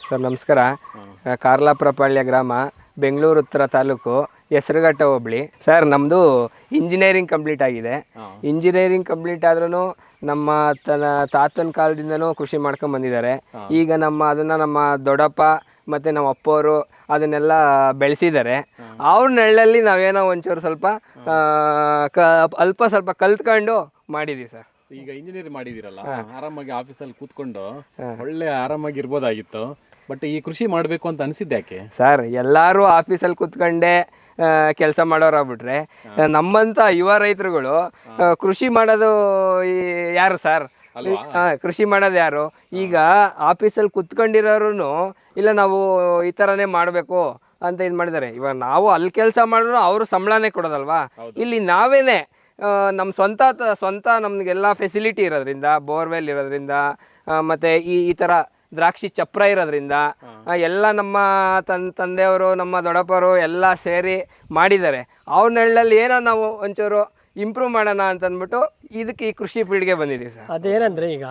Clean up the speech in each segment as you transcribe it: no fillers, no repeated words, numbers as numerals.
Sir ನಮಸ್ಕಾರ. ಕಾರ್ಲಾಪ್ರಪಾಳ್ಯ ಗ್ರಾಮ, ಬೆಂಗಳೂರು ಉತ್ತರ ತಾಲೂಕು, ಹೆಸರುಘಟ್ಟ ಹೋಬಳಿ. ಸರ್ ನಮ್ಮದು ಇಂಜಿನಿಯರಿಂಗ್ ಕಂಪ್ಲೀಟ್ ಆಗಿದೆ. ಇಂಜಿನಿಯರಿಂಗ್ ಕಂಪ್ಲೀಟ್ ಆದ್ರೂ ನಮ್ಮ ತಾತನ ಕಾಲದಿಂದನೂ ಕೃಷಿ ಮಾಡ್ಕೊಂಬಂದಿದ್ದಾರೆ. ಈಗ ನಮ್ಮ ದೊಡ್ಡಪ್ಪ ಮತ್ತು ನಮ್ಮ ಅಪ್ಪವರು ಅದನ್ನೆಲ್ಲ ಬೆಳೆಸಿದ್ದಾರೆ. ಅವ್ರ ನೆರಳಲ್ಲಿ ನಾವೇನೋ ಒಂಚೂರು ಸ್ವಲ್ಪ ಸ್ವಲ್ಪ ಕಲ್ತ್ಕೊಂಡು ಮಾಡಿದ್ದೀವಿ ಸರ್. ಈಗ ಇಂಜಿನಿಯರ್ ಮಾಡಿದಿರಲ್ಲ, ಆರಾಮಾಗಿ ಆಫೀಸಲ್ಲಿ ಕೂತ್ಕೊಂಡು ಒಳ್ಳೆ ಆರಾಮಾಗಿ ಇರ್ಬೋದಾಗಿತ್ತು. ಬಟ್ ಈ ಕೃಷಿ ಮಾಡಬೇಕು ಅಂತ ಅನಿಸಿದ್ದೆ ಯಾಕೆ ಸರ್? ಎಲ್ಲರೂ ಆಫೀಸಲ್ಲಿ ಕೂತ್ಕೊಂಡೇ ಕೆಲಸ ಮಾಡೋರಾಗ್ಬಿಟ್ರೆ ನಮ್ಮಂಥ ಯುವ ರೈತರುಗಳು ಕೃಷಿ ಮಾಡೋದು ಯಾರು ಸರ್? ಕೃಷಿ ಮಾಡೋದು ಯಾರು? ಈಗ ಆಫೀಸಲ್ಲಿ ಕುತ್ಕೊಂಡಿರೋರು ಇಲ್ಲ ನಾವು ಈ ಥರನೇ ಮಾಡಬೇಕು ಅಂತ ಇದು ಮಾಡಿದ್ದಾರೆ. ಇವಾಗ ನಾವು ಅಲ್ಲಿ ಕೆಲಸ ಮಾಡಿದ್ರು ಅವರು ಸಂಬಳನೇ ಕೊಡೋದಲ್ವಾ. ಇಲ್ಲಿ ನಾವೇನೇ ನಮ್ಮ ಸ್ವಂತ ನಮಗೆಲ್ಲ ಫೆಸಿಲಿಟಿ ಇರೋದ್ರಿಂದ, ಬೋರ್ವೆಲ್ ಇರೋದ್ರಿಂದ, ಮತ್ತು ಈ ಥರ ದ್ರಾಕ್ಷಿ ಚಪ್ರ ಇರೋದ್ರಿಂದ ಎಲ್ಲ ನಮ್ಮ ತಂದೆಯವರು, ನಮ್ಮ ದೊಡ್ಡಪ್ಪರು ಎಲ್ಲ ಸೇರಿ ಮಾಡಿದ್ದಾರೆ. ಅವ್ರ ನೆರಳಲ್ಲಿ ಏನೋ ನಾವು ಒಂಚೂರು ಇಂಪ್ರೂವ್ ಮಾಡೋಣ ಅಂತಂದ್ಬಿಟ್ಟು ಈ ಕೃಷಿ ಫೀಲ್ಡ್ಗೆ ಬಂದಿದ್ದೀವಿ ಸರ್. ಅದೇನಂದರೆ ಈಗ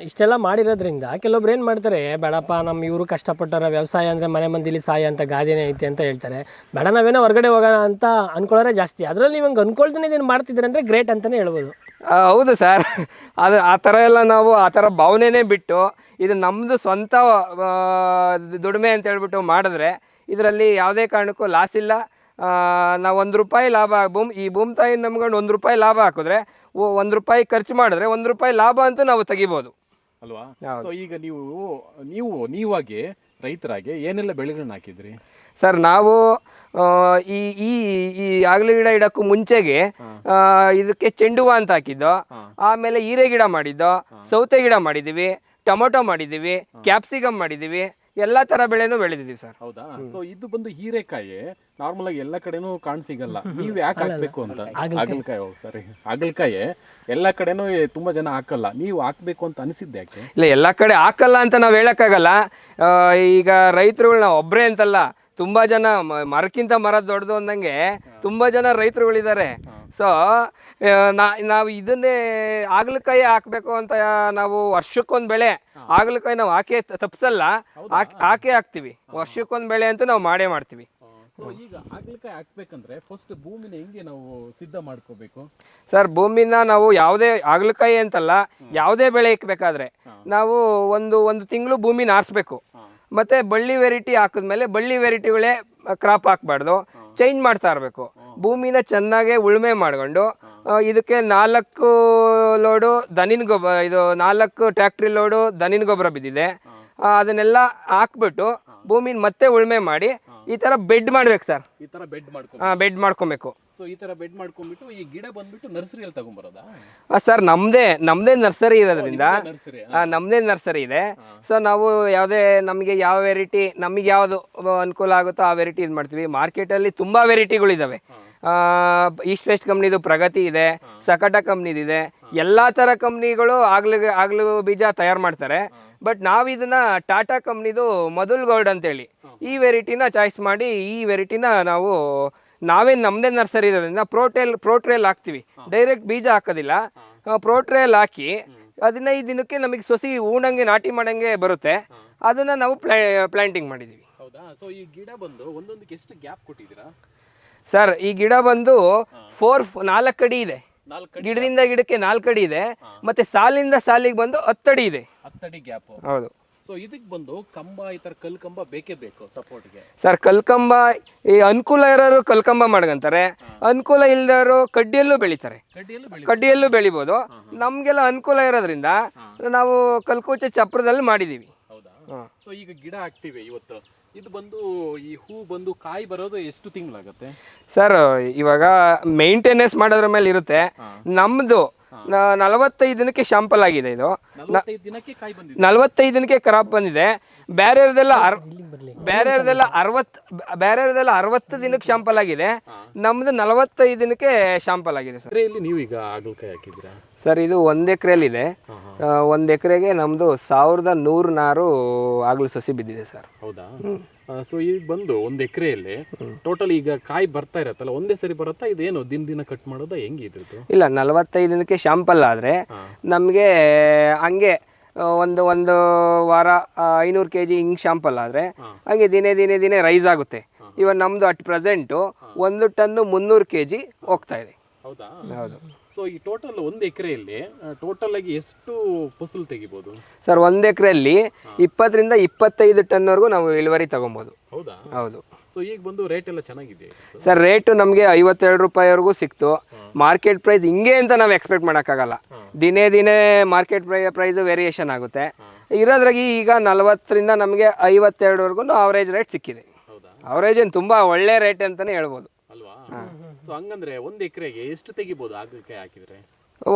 ಇಷ್ಟೆಲ್ಲ ಮಾಡಿರೋದ್ರಿಂದ ಕೆಲವೊಬ್ರು ಏನು ಮಾಡ್ತಾರೆ, ಬೇಡಪ್ಪ ನಮ್ಮ ಇವರು ಕಷ್ಟಪಟ್ಟಾರ, ವ್ಯವಸಾಯ ಅಂದರೆ ಮನೆ ಮಂದಿಲಿ ಸಹಾಯ ಅಂತ ಗಾದೆನೇ ಐತೆ ಅಂತ ಹೇಳ್ತಾರೆ. ಬೇಡ ನಾವೇನೋ ಹೊರಗಡೆ ಹೋಗೋಣ ಅಂತ ಅನ್ಕೊಳ್ಳೋರೆ ಜಾಸ್ತಿ. ಅದರಲ್ಲಿ ನೀವು ಹಂಗೆ ಅನ್ಕೊಳ್ತಾನೆ ಇದನ್ನು ಮಾಡ್ತಿದ್ದೀರ ಅಂದರೆ ಗ್ರೇಟ್ ಅಂತಲೇ ಹೇಳ್ಬೋದು. ಹೌದು ಸರ್. ಆ ಥರ ಎಲ್ಲ ನಾವು ಆ ಥರ ಭಾವನೆನೇ ಬಿಟ್ಟು ಇದು ನಮ್ಮದು ಸ್ವಂತ ದುಡಿಮೆ ಅಂತ ಹೇಳ್ಬಿಟ್ಟು ಮಾಡಿದ್ರೆ ಇದರಲ್ಲಿ ಯಾವುದೇ ಕಾರಣಕ್ಕೂ ಲಾಸ್ ಇಲ್ಲ. ನಾವು ₹1 ಲಾಭ ಈ ಭೂಮಿ ತಾಯಿ ನಮ್ಕೊಂಡು ₹1 ಲಾಭ ಹಾಕಿದ್ರೆ, ₹1 ಖರ್ಚು ಮಾಡಿದ್ರೆ ₹1 ಲಾಭ ಅಂತೂ ನಾವು ತೆಗಿಬೋದು ಅಲ್ವಾ? ಸೊ ಈಗ ನೀವಾಗಿ ರೈತರಾಗಿ ಏನೆಲ್ಲ ಬೆಳೆಗಳನ್ನ ಹಾಕಿದ್ರಿ ಸರ್? ನಾವು ಈ ಆಗ್ಲಿ ಗಿಡ ಇಡಕ್ಕೂ ಮುಂಚೆಗೆ ಇದಕ್ಕೆ ಚೆಂಡು ಹೂವು ಅಂತ ಹಾಕಿದ್ದು, ಆಮೇಲೆ ಹೀರೆ ಗಿಡ ಮಾಡಿದ್ದು, ಸೌತೆ ಗಿಡ ಮಾಡಿದ್ದೀವಿ, ಟೊಮೊಟೊ ಮಾಡಿದ್ದೀವಿ, ಕ್ಯಾಪ್ಸಿಕಮ್ ಮಾಡಿದ್ದೀವಿ, ಎಲ್ಲ ತರ ಬೆಳೆನೂ ಬೆಳೆದಿದ್ದೀವಿ ಸರ್. ಹೌದಾ? ಸೊ ಇದು ಬಂದು ಹೀರೆಕಾಯಿ ನಾರ್ಮಲ್ ಆಗಿ ಎಲ್ಲ ಕಡೆನೂ ಕಾಣ್ ಸಿಗಲ್ಲ. ನೀವು ಯಾಕೆ ಹಾಕ್ಬೇಕು ಅಂತ? ಹಾಗಲಕಾಯಿ ಎಲ್ಲ ಕಡೆನೂ ತುಂಬಾ ಜನ ಹಾಕಲ್ಲ, ನೀವು ಹಾಕ್ಬೇಕು ಅಂತ ಅನಿಸಿದ್ದೆ ಯಾಕೆ? ಇಲ್ಲ, ಎಲ್ಲ ಕಡೆ ಹಾಕಲ್ಲ ಅಂತ ನಾವು ಹೇಳಕ್ಕಾಗಲ್ಲ. ಈಗ ರೈತರುಗಳು ನಾವು ಒಬ್ಬರೇ ಅಂತಲ್ಲ, ತುಂಬ ಜನ ಮರಕ್ಕಿಂತ ಮರ ದೊಡ್ಡದು ಅಂದಂಗೆ ತುಂಬ ಜನ ರೈತರುಗಳಿದ್ದಾರೆ. ಸೊ ನಾವು ಇದನ್ನೇ ಹಾಗಲಕಾಯಿ ಹಾಕಬೇಕು ಅಂತ ನಾವು ವರ್ಷಕ್ಕೊಂದು ಬೆಳೆ ಹಾಗಲಕಾಯಿ ನಾವು ತಪ್ಸಲ್ಲ, ಹಾಕ್ತೀವಿ. ವರ್ಷಕ್ಕೊಂದು ಬೆಳೆ ಅಂತೂ ನಾವು ಮಾಡ್ತೀವಿ. ಸೊ ಈಗ ಹಾಗಲಕಾಯಿ ಹಾಕ್ಬೇಕಂದ್ರೆ ಫಸ್ಟ್ ಭೂಮಿನ ಹೆಂಗೆ ನಾವು ಸಿದ್ಧ ಮಾಡ್ಕೋಬೇಕು ಸರ್? ಭೂಮಿನ ನಾವು ಯಾವುದೇ ಹಾಗಲಕಾಯಿ ಅಂತಲ್ಲ, ಯಾವುದೇ ಬೆಳೆ ಇಕ್ಬೇಕಾದ್ರೆ ನಾವು ಒಂದು ತಿಂಗಳು ಭೂಮಿನ ಆರಿಸ್ಬೇಕು. ಮತ್ತು ಬಳ್ಳಿ ವೆರೈಟಿ ಹಾಕಿದ್ಮೇಲೆ ಬಳ್ಳಿ ವೆರೈಟಿಗಳೇ ಕ್ರಾಪ್ ಹಾಕ್ಬಾರ್ದು, ಚೇಂಜ್ ಮಾಡ್ತಾ ಇರಬೇಕು. ಭೂಮಿನ ಚೆನ್ನಾಗೆ ಉಳುಮೆ ಮಾಡ್ಕೊಂಡು ಇದಕ್ಕೆ 4 ಲೋಡು ದನಿನ ಗೊಬ್ಬರ, 4 ಟ್ಯಾಕ್ಟ್ರಿ ಲೋಡು ದನಿನ ಗೊಬ್ಬರ ಬಿದ್ದಿದೆ, ಅದನ್ನೆಲ್ಲ ಹಾಕ್ಬಿಟ್ಟು ಭೂಮಿನ ಮತ್ತೆ ಉಳುಮೆ ಮಾಡಿ ಈ ಥರ ಬೆಡ್ ಮಾಡ್ಬೇಕು ಸರ್. ಈ ಥರ ಬೆಡ್ ಮಾಡ್ಕೊಬೇಕು. ಸೊ ಈ ಥರ ಬೆಡ್ ಮಾಡ್ಕೊಂಡ್ಬಿಟ್ಟು ಈ ಗಿಡ ಬಂದ್ಬಿಟ್ಟು ನರ್ಸರಿಯಲ್ಲಿ ತಗೊಂಬರೋದಾ ಸರ್? ನಮ್ಮದೇ ನರ್ಸರಿ ಇರೋದ್ರಿಂದ, ನಮ್ಮದೇ ನರ್ಸರಿ ಇದೆ. ಸೊ ನಾವು ನಮಗೆ ಯಾವ ವೆರೈಟಿ, ನಮಗೆ ಯಾವುದು ಅನುಕೂಲ ಆಗುತ್ತೋ ಆ ವೆರೈಟಿ ಇದು ಮಾಡ್ತೀವಿ. ಮಾರ್ಕೆಟಲ್ಲಿ ತುಂಬ ವೆರೈಟಿಗಳಿದ್ದಾವೆ. ಈಸ್ಟ್ ವೆಸ್ಟ್ ಕಂಪ್ನಿದು ಪ್ರಗತಿ ಇದೆ, ಸಕಟ ಕಂಪ್ನಿದಿದೆ, ಎಲ್ಲ ಥರ ಕಂಪ್ನಿಗಳು ಆಗ್ಲು ಬೀಜ ತಯಾರು ಮಾಡ್ತಾರೆ. ಬಟ್ ನಾವು ಇದನ್ನ ಟಾಟಾ ಕಂಪ್ನಿದು ಮಧುಲ್ ಗೋಲ್ಡ್ ಅಂತೇಳಿ ಈ ವೆರೈಟಿನ ಚಾಯ್ಸ್ ಮಾಡಿ ಈ ವೆರೈಟಿನ ನಾವೇ ನಮ್ಮದೇ ನರ್ಸರಿ ಇರೋದ್ರಿಂದ ಪ್ರೋಟ್ರೇಲ್ ಹಾಕ್ತೀವಿ. ಡೈರೆಕ್ಟ್ ಬೀಜ ಹಾಕೋದಿಲ್ಲ, ಪ್ರೋಟ್ರೇಲ್ ಹಾಕಿ 15 ದಿನಕ್ಕೆ ನಮಗೆ ಸೊಸಿ ಹೂಣಂಗೆ ನಾಟಿ ಮಾಡಂಗೆ ಬರುತ್ತೆ. ಅದನ್ನು ನಾವು ಪ್ಲಾಂಟಿಂಗ್ ಮಾಡಿದ್ದೀವಿ. ಹೌದಾ? ಸೊ ಈ ಗಿಡ ಬಂದು ಒಂದೊಂದಕ್ಕೆ ಎಷ್ಟು ಗ್ಯಾಪ್ ಕೊಟ್ಟಿದ್ದೀರಾ ಸರ್? ಈ ಗಿಡ ಬಂದು 4 ಅಡಿ ಇದೆ. ಗಿಡದಿಂದ ಗಿಡಕ್ಕೆ 4 ಅಡಿ ಇದೆ. ಮತ್ತೆ ಸಾಲಿಂದ ಸಾಲಿಗೆ ಬಂದು 10 ಅಡಿ ಇದೆ. 10 ಅಡಿ ಗ್ಯಾಪ್. ಹೌದು. ಸೊ ಇದಕ್ಕೆ ಬಂದು ಕಂಬ, ಈ ತರ ಕಲ್ಕಂಬ ಬೇಕೇ ಬೇಕು ಸಪೋರ್ಟ್ಗೆ ಸರ್. ಕಲ್ಕಂಬ ಈ ಅನುಕೂಲ ಇರೋರು ಕಲ್ಕಂಬ ಮಾಡ್ಕೊಂತಾರೆ, ಅನುಕೂಲ ಇಲ್ದವರು ಕಡ್ಡಿಯಲ್ಲೂ ಬೆಳಿತಾರೆ. ಕಡ್ಡಿಯಲ್ಲೂ ಬೆಳಿಬೋದು. ನಮಗೆಲ್ಲ ಅನುಕೂಲ ಇರೋದ್ರಿಂದ ನಾವು ಕಲ್ಕುಚೆ ಚಪ್ರದಲ್ಲಿ ಮಾಡಿದ್ದೀವಿ. ಹೌದಾ? ಸೊ ಈಗ ಗಿಡ ಹಾಕ್ತಿವಿ ಇವತ್ತು, ಇದು ಬಂದು ಈ ಹೂ ಬಂದು ಕಾಯಿ ಬರೋದು ಎಷ್ಟು ತಿಂಗಳಾಗತ್ತೆ ಸರ್? ಇವಾಗ ಮೇಂಟೆನೆನ್ಸ್ ಮಾಡೋದ್ರ ಮೇಲೆ ಇರುತ್ತೆ. ನಮ್ದು 45 ದಿನಕ್ಕೆ ಶಾಂಪಲ್ ಆಗಿದೆ. ಇದು 45 ದಿನಕ್ಕೆ ಕ್ರಾಪ್ ಬಂದಿದೆ. ಬೇರೆಯವ್ರದೆಲ್ಲ 60 ದಿನಕ್ಕೆ ಶಾಂಪಲ್ ಆಗಿದೆ. ನಮ್ದು 45 ದಿನಕ್ಕೆ ಶಾಂಪಲ್ ಆಗಿದೆ ಸರ್. ನೀವು ಈಗ ಹಾಗಲಕಾಯಿ ಹಾಕಿದ್ದೀರಾ ಸರ್? ಇದು 1 ಎಕರೆಲಿದೆ. 1 ಎಕರೆಗೆ ನಮ್ದು 1100 ನಾರು ಆಗ್ಲು ಸಸಿ ಬಿದ್ದಿದೆ ಸರ್. ಹೌದಾ? ಸೊ ಈಗ ಬಂದು 1 ಎಕರೆಯಲ್ಲಿ ಟೋಟಲ್ ಈಗ ಕಾಯಿ ಬರ್ತಾ ಇರತ್ತಲ್ಲ, ಒಂದೇ ಸರಿ ಬರುತ್ತಾ? ಇದೇನು ದಿನ ಕಟ್ ಮಾಡೋದಾ, ಹೆಂಗೆ ಇದ್ರದ್ದು? ಇಲ್ಲ, 45 ದಿನಕ್ಕೆ ಶಾಂಪಲ್ ಆದರೆ ನಮಗೆ ಹಂಗೆ ಒಂದು ವಾರ 500 kg ಹಿಂಗೆ ಶಾಂಪಲ್ ಆದರೆ ಹಂಗೆ ದಿನೇ ರೈಸ್ ಆಗುತ್ತೆ. ಇವನ್ ನಮ್ಮದು ಅಟ್ ಪ್ರೆಸೆಂಟು 1 ಟನ್ನು 300 kg ಹೋಗ್ತಾ ಇದೆ. ಹೌದಾ? ಹೌದು. ಸೊ ಈ ಟೋಟಲ್ 1 ಎಕರೆಯಲ್ಲಿ ಟೋಟಲ್ ಆಗಿ ಎಷ್ಟು ಫಸಲು ತೆಗಿಬೋದು ಸರ್? 1 ಎಕರೆಯಲ್ಲಿ 20 ರಿಂದ 25 ಟನ್ವರೆಗೂ ನಾವು ಇಳುವರಿ ತಗೊಬೋದು. ಹೌದಾ? ಹೌದು. ಸೊ ಈಗ ಬಂದು ರೇಟ್ ಎಲ್ಲ ಚೆನ್ನಾಗಿದೆ ಸರ್. ರೇಟು ನಮಗೆ 52 ರೂಪಾಯಿವರೆಗೂ ಸಿಕ್ತು. ಮಾರ್ಕೆಟ್ ಪ್ರೈಸ್ ಹಿಂಗೆ ಅಂತ ನಾವು ಎಕ್ಸ್ಪೆಕ್ಟ್ ಮಾಡೋಕ್ಕಾಗಲ್ಲ. ದಿನೇ ಮಾರ್ಕೆಟ್ ಪ್ರೈಸು ವೇರಿಯೇಷನ್ ಆಗುತ್ತೆ. ಇರೋದ್ರಾಗಿ ಈಗ 40 ರಿಂದ ನಮಗೆ 52ವರೆಗೂ ಆವರೇಜ್ ರೇಟ್ ಸಿಕ್ಕಿದೆ. ಅವರೇಜ್ ಏನು ತುಂಬ ಒಳ್ಳೆ ರೇಟ್ ಅಂತಲೇ ಹೇಳ್ಬೋದು ಅಲ್ವಾ? ಸೊ ಹಂಗಂದ್ರೆ 1 ಎಕರೆಗೆ ಎಷ್ಟು ತೆಗಿಬೋದು ಹಾಗಲಕಾಯಿ ಹಾಕಿದ್ರೆ?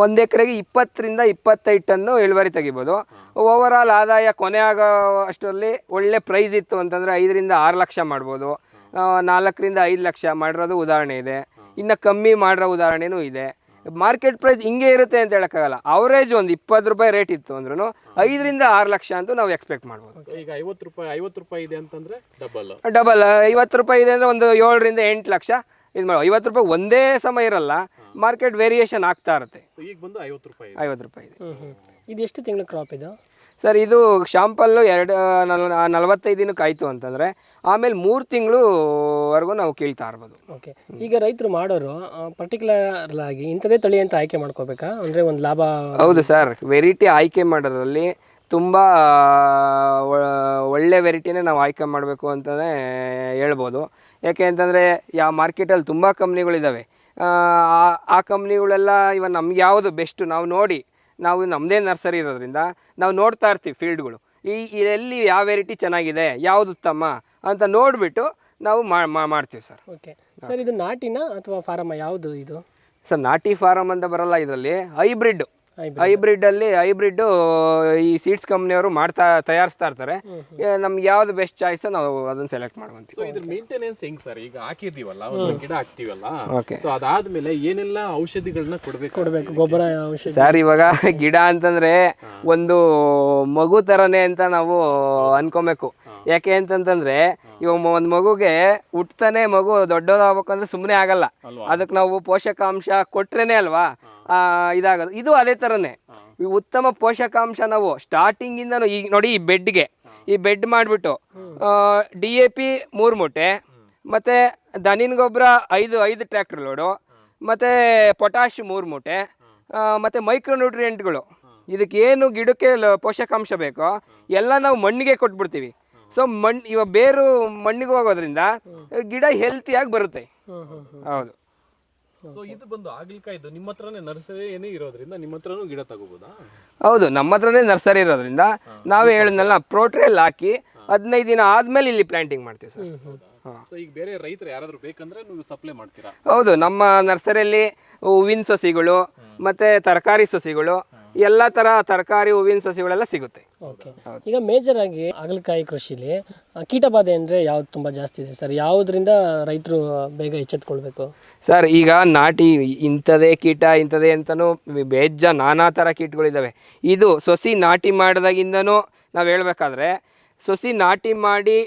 1 ಎಕರೆಗೆ 20 ರಿಂದ 25 ಟನ್ನು ಇಳುವರಿ ತೆಗಿಬೋದು. ಓವರಾಲ್ ಆದಾಯ ಕೊನೆ ಆಗೋ ಅಷ್ಟರಲ್ಲಿ ಒಳ್ಳೆ ಪ್ರೈಸ್ ಇತ್ತು ಅಂತಂದರೆ 5 ರಿಂದ 6 ಲಕ್ಷ ಮಾಡ್ಬೋದು. 4 ರಿಂದ 5 ಲಕ್ಷ ಮಾಡಿರೋದು ಉದಾಹರಣೆ ಇದೆ. ಇನ್ನು ಕಮ್ಮಿ ಮಾಡಿರೋ ಉದಾಹರಣೆನೂ ಇದೆ. ಮಾರ್ಕೆಟ್ ಪ್ರೈಸ್ ಹಿಂಗೆ ಇರುತ್ತೆ ಅಂತ ಹೇಳೋಕ್ಕಾಗಲ್ಲ. ಅವರೇಜ್ ಒಂದು 20 ರೂಪಾಯಿ ರೇಟ್ ಇತ್ತು ಅಂದ್ರೂ 5 ರಿಂದ 6 ಲಕ್ಷ ಅಂತೂ ನಾವು ಎಕ್ಸ್ಪೆಕ್ಟ್ ಮಾಡ್ಬೋದು. ಈಗ 50 ರೂಪಾಯಿ ಇದೆ ಅಂತಂದ್ರೆ ಡಬಲ್ 50 ರೂಪಾಯಿ ಇದೆ ಅಂದರೆ ಒಂದು 7 ರಿಂದ 8 ಲಕ್ಷ ಇದು ಮಾಡೋ. 50 ರೂಪಾಯಿ ಒಂದೇ ಸಮ ಇರಲ್ಲ, ಮಾರ್ಕೆಟ್ ವೇರಿಯೇಷನ್ ಆಗ್ತಾ ಇರುತ್ತೆ. ಸೊ ಈಗ ಬಂದು 50 ರೂಪಾಯಿ 50 ರೂಪಾಯಿ ಇದೆ. ಇದು ಎಷ್ಟು ತಿಂಗಳ ಕ್ರಾಪ್ ಇದು ಸರ್? ಇದು ಶಾಂಪಲ್ಲು 45 ದಿನಕ್ಕೆ ಆಯಿತು ಅಂತಂದರೆ ಆಮೇಲೆ 3 ತಿಂಗಳವರೆಗೂ ನಾವು ಕೀಳ್ತಾ ಇರ್ಬೋದು. ಓಕೆ. ಈಗ ರೈತರು ಮಾಡೋರು ಪರ್ಟಿಕ್ಯುಲರ್ ಆಗಿ ಇಂಥದೇ ತಳಿ ಅಂತ ಆಯ್ಕೆ ಮಾಡ್ಕೋಬೇಕಾ? ಅಂದರೆ ಒಂದು ಲಾಭ? ಹೌದು ಸರ್. ವೆರೈಟಿ ಆಯ್ಕೆ ಮಾಡೋದ್ರಲ್ಲಿ ತುಂಬ ಒಳ್ಳೆ ವೆರೈಟಿನೇ ನಾವು ಆಯ್ಕೆ ಮಾಡಬೇಕು ಅಂತಲೇ ಹೇಳ್ಬೋದು. ಯಾಕೆ ಅಂತಂದರೆ ಮಾರ್ಕೆಟಲ್ಲಿ ತುಂಬ ಕಂಪ್ನಿಗಳಿದ್ದಾವೆ. ಆ ಕಂಪ್ನಿಗಳೆಲ್ಲ ಇವನ್ ನಮ್ಗೆ ಯಾವುದು ಬೆಸ್ಟು ನಾವು ನೋಡಿ, ನಾವು ನಮ್ಮದೇ ನರ್ಸರಿ ಇರೋದ್ರಿಂದ ನಾವು ನೋಡ್ತಾ ಇರ್ತೀವಿ ಫೀಲ್ಡ್ಗಳು. ಎಲ್ಲಿ ಯಾವ ವೆರೈಟಿ ಚೆನ್ನಾಗಿದೆ, ಯಾವುದು ಉತ್ತಮ ಅಂತ ನೋಡಿಬಿಟ್ಟು ನಾವು ಮಾಡ್ತೀವಿ ಸರ್. Okay sir. ಇದು ನಾಟಿನ ಅಥವಾ ಫಾರಮ ಯಾವುದು ಇದು? ಸರ್ ನಾಟಿ ಫಾರಮ್ ಅಂತ ಬರಲ್ಲ, ಇದರಲ್ಲಿ ಹೈಬ್ರಿಡ್ಡು ಈ ಸೀಡ್ಸ್ ಕಂಪ್ನಿಯವರು ತಯಾರಿಸ್ತಾ ಇರ್ತಾರೆ. ನಮ್ಗೆ ಯಾವ್ದು ಬೆಸ್ಟ್ ಚಾಯ್ಸ್ ನಾವು ಅದನ್ನ ಸೆಲೆಕ್ಟ್ ಮಾಡ್ಕೊಂತೀವಿ. ಸೊ ಇದ್ರ ಮೇಂಟೆನೆನ್ಸ್ ಹೆಂಗ್ ಸರ್? ಈಗ ಹಾಕಿದೀವಲ್ಲ, ಒಂದು ಗಿಡ ಹಾಕ್ತಿವಲ್ಲ, ಸೊ ಅದಾದ್ಮೇಲೆ ಏನೆಲ್ಲ ಔಷಧಿಗಳನ್ನ ಕೊಡ್ಬೇಕು? ಗೊಬ್ಬರ, ಔಷಧಿ? ಸರ್ ಇವಾಗ ಗಿಡ ಅಂತಂದ್ರೆ ಒಂದು ಮಗು ತರನೇ ಅಂತ ನಾವು ಅನ್ಕೊಬೇಕು. ಯಾಕೆ ಅಂತಂತಂದ್ರೆ ಇವಾಗ ಒಂದು ಮಗುಗೆ ಹುಟ್ಟತಾನೆ ಮಗು ದೊಡ್ಡದಾಗಬೇಕಂದ್ರೆ ಸುಮ್ಮನೆ ಆಗಲ್ಲ. ಅದಕ್ಕೆ ನಾವು ಪೋಷಕಾಂಶ ಕೊಟ್ರೇನೆ ಅಲ್ವಾ ಇದಾಗೋದು. ಇದು ಅದೇ ಥರನೇ. ಈ ಉತ್ತಮ ಪೋಷಕಾಂಶ ನಾವು ಸ್ಟಾರ್ಟಿಂಗಿಂದನೂ ಈಗ ನೋಡಿ, ಈ ಬೆಡ್ ಮಾಡಿಬಿಟ್ಟು DAP 3 ಮೂಟೆ, ಮತ್ತು ದನಿನ ಗೊಬ್ಬರ 5 ಟ್ರ್ಯಾಕ್ಟರ್ ಲೋಡು, ಮತ್ತು ಪೊಟ್ಯಾಶ್ 3 ಮೂಟೆ, ಮತ್ತು ಮೈಕ್ರೋನ್ಯೂಟ್ರಿಯೆಂಟ್ಗಳು, ಇದಕ್ಕೇನು ಗಿಡಕ್ಕೆ ಪೋಷಕಾಂಶ ಬೇಕೋ ಎಲ್ಲ ನಾವು ಮಣ್ಣಿಗೆ ಕೊಟ್ಬಿಡ್ತೀವಿ. ಸೊ ಇವಾಗ ಬೇರು ಮಣ್ಣಿಗೆ ಹೋಗೋದ್ರಿಂದ ಗಿಡ ಹೆಲ್ತಿಯಾಗಿ ಬರುತ್ತೆ. ಹೌದು. ಸೊ ಇದು ಬಂದು ಹಾಗಲಕಾಯಿದು ನಿಮ್ಮ ಹತ್ರನೇ ನರ್ಸರಿ ಏನೇ ಇರೋದ್ರಿಂದ ನಿಮ್ಮ ಹತ್ರನೂ ಗಿಡ ತಗೋಬೋದಾ? ಹೌದು, ನಮ್ಮ ಹತ್ರನೇ ನರ್ಸರಿ ಇರೋದ್ರಿಂದ ನಾವೇ ಹೇಳಿದ್ನಲ್ಲ, ಪ್ರೋಟ್ರೇಲ್ ಹಾಕಿ 15 ದಿನ ಆದ್ಮೇಲೆ ಇಲ್ಲಿ ಪ್ಲಾಂಟಿಂಗ್ ಮಾಡ್ತೀವಿ ಸರ್. ಸೊ ಈಗ ಬೇರೆ ರೈತರು ಯಾರಾದ್ರೂ ಬೇಕಂದ್ರೆ ನೀವು ಸಪ್ಲೈ ಮಾಡ್ತೀರಾ? ಹೌದು, ನಮ್ಮ ನರ್ಸರಿಯಲ್ಲಿ ಹೂವಿನ ಸಸಿಗಳು ಮತ್ತೆ ತರಕಾರಿ ಸಸಿಗಳು, ಎಲ್ಲ ತರ ತರಕಾರಿ ಹೂವಿನ ಸಸಿಗಳೆಲ್ಲ ಸಿಗುತ್ತೆ. ಓಕೆ. ಈಗ ಮೇಜರ್ ಆಗಿ ಹಾಗಲಕಾಯಿ ಕೃಷಿಲಿ ಕೀಟಬಾಧೆ ಅಂದರೆ ಯಾವ್ದು ತುಂಬ ಜಾಸ್ತಿ ಇದೆ ಸರ್? ಯಾವುದರಿಂದ ರೈತರು ಬೇಗ ಎಚ್ಚೆತ್ಕೊಳ್ಬೇಕು ಸರ್? ಈಗ ನಾಟಿ ಇಂಥದೇ ಕೀಟ ಇಂಥದೇ ಅಂತಲೂ ನಾನಾ ಥರ ಕೀಟಗಳಿದ್ದಾವೆ. ಇದು ಸಸಿ ನಾಟಿ ಮಾಡಿದಾಗಿಂದನೂ ನಾವು ಹೇಳ್ಬೇಕಾದ್ರೆ, ಸಸಿ ನಾಟಿ ಮಾಡಿ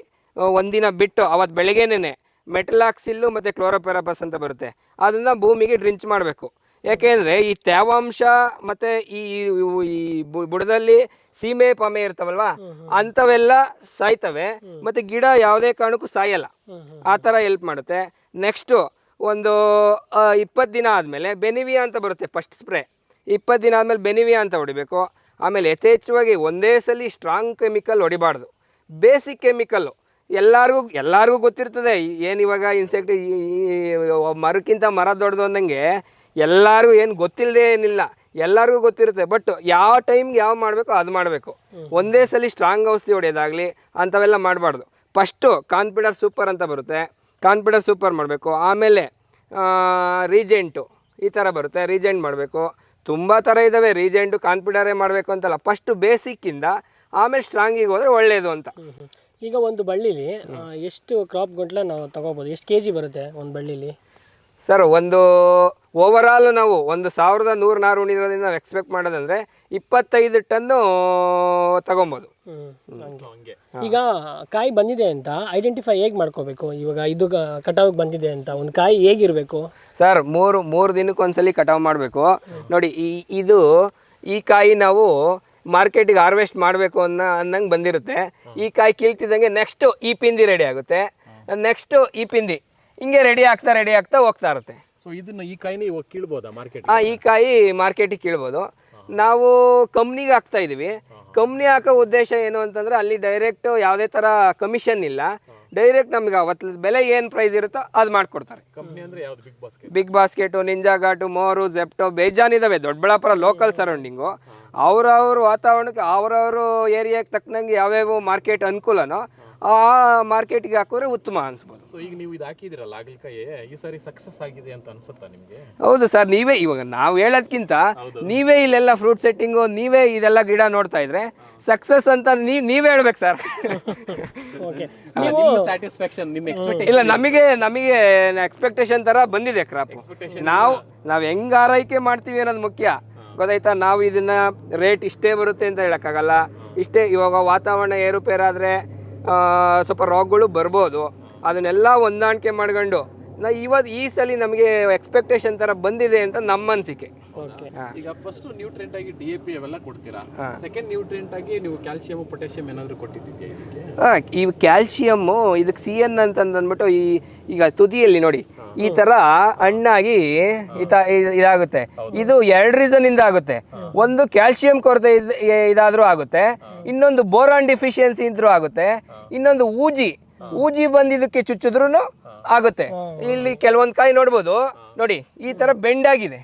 ಒಂದಿನ ಬಿಟ್ಟು ಅವತ್ತು ಬೆಳಗ್ಗೆನೇ ಮೆಟಲಾಕ್ಸಿಲ್ಲು ಮತ್ತು ಕ್ಲೋರೋಪೆರಾಪಸ್ ಅಂತ ಬರುತ್ತೆ, ಅದನ್ನು ಭೂಮಿಗೆ ಡ್ರಿಂಚ್ ಮಾಡಬೇಕು. ಯಾಕೆಂದರೆ ಈ ತೇವಾಂಶ ಮತ್ತು ಈ ಬುಡದಲ್ಲಿ ಸೀಮೆ ಪಾಮೆ ಇರ್ತಾವಲ್ವ, ಅಂಥವೆಲ್ಲ ಸಾಯ್ತವೆ, ಮತ್ತು ಗಿಡ ಯಾವುದೇ ಕಾರಣಕ್ಕೂ ಸಾಯಲ್ಲ. ಆ ಥರ ಹೆಲ್ಪ್ ಮಾಡುತ್ತೆ. ನೆಕ್ಸ್ಟು ಒಂದು 20 ದಿನ ಆದಮೇಲೆ ಬೆನಿವಿಯಾ ಅಂತ ಬರುತ್ತೆ, ಫಸ್ಟ್ ಸ್ಪ್ರೇ. 20 ದಿನ ಆದಮೇಲೆ ಬೆನಿವಿಯಾ ಅಂತ ಹೊಡಿಬೇಕು. ಆಮೇಲೆ ಯಥೇಚ್ಛವಾಗಿ ಒಂದೇ ಸಲ ಸ್ಟ್ರಾಂಗ್ ಕೆಮಿಕಲ್ ಹೊಡಿಬಾರ್ದು, ಬೇಸಿಕ್ ಕೆಮಿಕಲ್ಲು. ಎಲ್ಲರಿಗೂ ಗೊತ್ತಿರ್ತದೆ ಏನು, ಇವಾಗ ಇನ್ಸೆಕ್ಟ್ ಮರಕ್ಕಿಂತ ಮರ ದೊಡ್ಡದು ಅಂದಂಗೆ ಎಲ್ಲರಿಗೂ ಏನು ಗೊತ್ತಿಲ್ಲದೆ ಏನಿಲ್ಲ, ಎಲ್ಲರಿಗೂ ಗೊತ್ತಿರುತ್ತೆ. ಬಟ್ ಯಾವ ಟೈಮ್ಗೆ ಯಾವ ಮಾಡಬೇಕು ಅದು ಮಾಡಬೇಕು. ಒಂದೇ ಸಲ ಸ್ಟ್ರಾಂಗ್ ಔಷಧಿ ಹೊಡೆಯೋದಾಗಲಿ ಅಂಥವೆಲ್ಲ ಮಾಡಬಾರ್ದು. ಫಸ್ಟು ಕಾನ್ಫಿಡರ್ ಸೂಪರ್ ಅಂತ ಬರುತ್ತೆ, ಕಾನ್ಫಿಡರ್ ಸೂಪರ್ ಮಾಡಬೇಕು. ಆಮೇಲೆ ರೀಜೆಂಟು ಈ ಥರ ಬರುತ್ತೆ, ರೀಜೆಂಟ್ ಮಾಡಬೇಕು. ತುಂಬ ಥರ ಇದ್ದಾವೆ, ರೀಜೆಂಟು ಕಾನ್ಫಿಡರೇ ಮಾಡಬೇಕು ಅಂತಲ್ಲ, ಫಸ್ಟು ಬೇಸಿಕ್ಕಿಂದ ಆಮೇಲೆ ಸ್ಟ್ರಾಂಗಿಗೆ ಹೋದರೆ ಒಳ್ಳೆಯದು ಅಂತ. ಈಗ ಒಂದು ಬಳ್ಳಿಲಿ ಎಷ್ಟು ಕ್ರಾಪ್ ಗಂಟ್ಲ ನಾವು ತಗೋಬೋದು? ಎಷ್ಟು kg ಬರುತ್ತೆ ಒಂದು ಬಳ್ಳಿಲಿ ಸರ್? ಒಂದು ಓವರಾಲ್ ನಾವು 1100 ನಾರು ಉಣಿರೋದ್ರಿಂದ ನಾವು ಎಕ್ಸ್ಪೆಕ್ಟ್ ಮಾಡೋದಂದರೆ 25 ಟನ್ನು ತಗೊಬೋದು. ಈಗ ಕಾಯಿ ಬಂದಿದೆ ಅಂತ ಐಡೆಂಟಿಫೈ ಹೇಗೆ ಮಾಡ್ಕೋಬೇಕು? ಇವಾಗ ಇದು ಕಟಾವಿಗೆ ಬಂದಿದೆ ಅಂತ ಒಂದು ಕಾಯಿ ಹೇಗಿರಬೇಕು ಸರ್? ಮೂರು ದಿನಕ್ಕೊಂದ್ಸಲಿ ಕಟಾವು ಮಾಡಬೇಕು. ನೋಡಿ, ಈ ಕಾಯಿ ನಾವು ಮಾರ್ಕೆಟಿಗೆ ಹಾರ್ವೆಸ್ಟ್ ಮಾಡಬೇಕು ಅನ್ನಂಗೆ ಬಂದಿರುತ್ತೆ. ಈ ಕಾಯಿ ಕೀಳ್ತಿದ್ದಂಗೆ ನೆಕ್ಸ್ಟು ಈ ಪಿಂದಿ ರೆಡಿ ಆಗುತ್ತೆ, ನೆಕ್ಸ್ಟು ಈ ಪಿಂದಿ, ಹಿಂಗೆ ರೆಡಿ ಆಗ್ತಾ ಹೋಗ್ತಾ ಇರುತ್ತೆ. ಸೊ ಇದನ್ನ ಈ ಕಾಯಿನ ಇವಾಗ ಕೀಳ್ಬೋದಾ ಮಾರ್ಕೆಟ್? ಈ ಕಾಯಿ ಮಾರ್ಕೆಟಿಗೆ ಕೀಳ್ಬೋದು. ನಾವು ಕಂಪ್ನಿಗೆ ಹಾಕ್ತಾ ಇದೀವಿ. ಕಂಪ್ನಿ ಹಾಕೋ ಉದ್ದೇಶ ಏನು ಅಂತಂದ್ರೆ ಅಲ್ಲಿ ಡೈರೆಕ್ಟ್ ಯಾವುದೇ ಥರ ಕಮಿಷನ್ ಇಲ್ಲ, ಡೈರೆಕ್ಟ್ ನಮ್ಗೆ ಅವತ್ತು ಬೆಲೆ ಏನು ಪ್ರೈಸ್ ಇರುತ್ತೋ ಅದು ಮಾಡಿಕೊಡ್ತಾರೆ. ಕಂಪ್ನಿ ಅಂದ್ರೆ ಯಾವ್ದು? Big Basket, Big Basket, Ninjacart, More, Zepto, ಬೇಜಾನಿದಾವೆ. ದೊಡ್ಡಬಳ್ಳಾಪುರ ಲೋಕಲ್ ಸರೌಂಡಿಂಗು, ಅವ್ರವ್ರ ವಾತಾವರಣಕ್ಕೆ ಅವ್ರವ್ರ ಏರಿಯಾಗೆ ತಕ್ಕನಂಗೆ ಯಾವ್ಯಾವ ಮಾರ್ಕೆಟ್ ಅನುಕೂಲನೋ ಆ ಮಾರ್ಕೆಟ್ಗೆ ಹಾಕಿದ್ರೆ ಉತ್ತಮ ಅನ್ಸ್ಬೋದು. ಸೊ ಈಗ ನೀವು ಇದು ಹಾಕಿದಿರಲ್ಲ ಹಾಗಲಕಾಯಿ, ಈ ಸಾರಿ ಸಕ್ಸಸ್ ಆಗಿದೆ ಅಂತ ಅನ್ಸುತ್ತಾ ನಿಮಗೆ? ಹೌದು ಸರ್, ನೀವೇ ಇವಾಗ ನಾವು ಹೇಳೋದ್ಕಿಂತ ನೀವೇ ಇಲ್ಲೆಲ್ಲ ಫ್ರೂಟ್ ಸೆಟ್ಟಿಂಗು, ನೀವೇ ಇದೆಲ್ಲ ಗಿಡ ನೋಡ್ತಾ ಇದ್ರೆ ಸಕ್ಸಸ್ ಅಂತ ನೀವೇ ಹೇಳ್ಬೇಕು ಸರ್. ಸ್ಯಾಟಿಸ್ಫ್ಯಾಕ್ಷನ್ ನಿಮ್ಮ ಎಕ್ಸ್ಪೆಕ್ಟೇಷನ್ ಇಲ್ಲ, ನಮಗೆ ಎಕ್ಸ್ಪೆಕ್ಟೇಷನ್ ತರ ಬಂದಿದೆ ಕ್ರಾಪ್. ನಾವು ಹೆಂಗ್ ಆರೈಕೆ ಮಾಡ್ತೀವಿ ಅನ್ನೋದು ಮುಖ್ಯ, ಗೊತ್ತಾಯ್ತಾ? ನಾವು ಇದನ್ನ ರೇಟ್ ಇಷ್ಟೇ ಬರುತ್ತೆ ಅಂತ ಹೇಳಕ್ಕಾಗಲ್ಲ. ಇಷ್ಟೇ ಇವಾಗ ವಾತಾವರಣ ಏರುಪೇರಾದ್ರೆ ಸ್ವಲ್ಪ ರೋಗಗಳು ಬರ್ಬೋದು, ಅದನ್ನೆಲ್ಲ ಹೊಂದಾಣಿಕೆ ಮಾಡ್ಕೊಂಡು ಈ ಸಲ ನಮಗೆ ಎಕ್ಸ್ಪೆಕ್ಟೇಷನ್ ತರ ಬಂದಿದೆ ಅಂತ ನಮ್ಮ ಅನಿಸಿಕೆ. ಈಗ ಫಸ್ಟ್ ನ್ಯೂಟ್ರಿಯೆಂಟ್ ಆಗಿ DAP ಅವೆಲ್ಲ ಕೊಡ್ತೀರಾ, ಸೆಕೆಂಡ್ ನ್ಯೂಟ್ರಿಯೆಂಟ್ ಆಗಿ ನೀವು ಕ್ಯಾಲ್ಸಿಯಂ ಪೊಟ್ಯಾಷಿಯಂ ಏನಾದರೂ ಕೊಟ್ಟಿದ್ದೀಯಾ ಇದಕ್ಕೆ? ಈ ಕ್ಯಾಲ್ಸಿಯಮ್ಮು ಇದಕ್ಕೆ CN ಅಂತಂದ್ಬಿಟ್ಟು ಈಗ ತುದಿಯಲ್ಲಿ ನೋಡಿ ಈ ತರ ಹಣ್ಣಾಗಿ ಇದಾಗುತ್ತೆ. ಇದು 2 ರೀಸನ್ ಇಂದ ಆಗುತ್ತೆ. ಒಂದು ಕ್ಯಾಲ್ಸಿಯಂ ಕೊರತೆ ಇದಾದ್ರೂ ಆಗುತ್ತೆ, ಇನ್ನೊಂದು ಬೋರಾನ್ ಡಿಫಿಷಿಯನ್ಸಿ ಇದ್ರೂ ಆಗುತ್ತೆ, ಇನ್ನೊಂದು ಊಜಿ ಬಂದಿದ್ದಕ್ಕೆ ಚುಚ್ಚಿದ್ರು ಆಗುತ್ತೆ. ಇಲ್ಲಿ ಕೆಲವೊಂದು ಕಾಯಿ ನೋಡ್ಬೋದು ನೋಡಿ, ಈ ತರ ಬೆಂಡಾಗಿದೆ.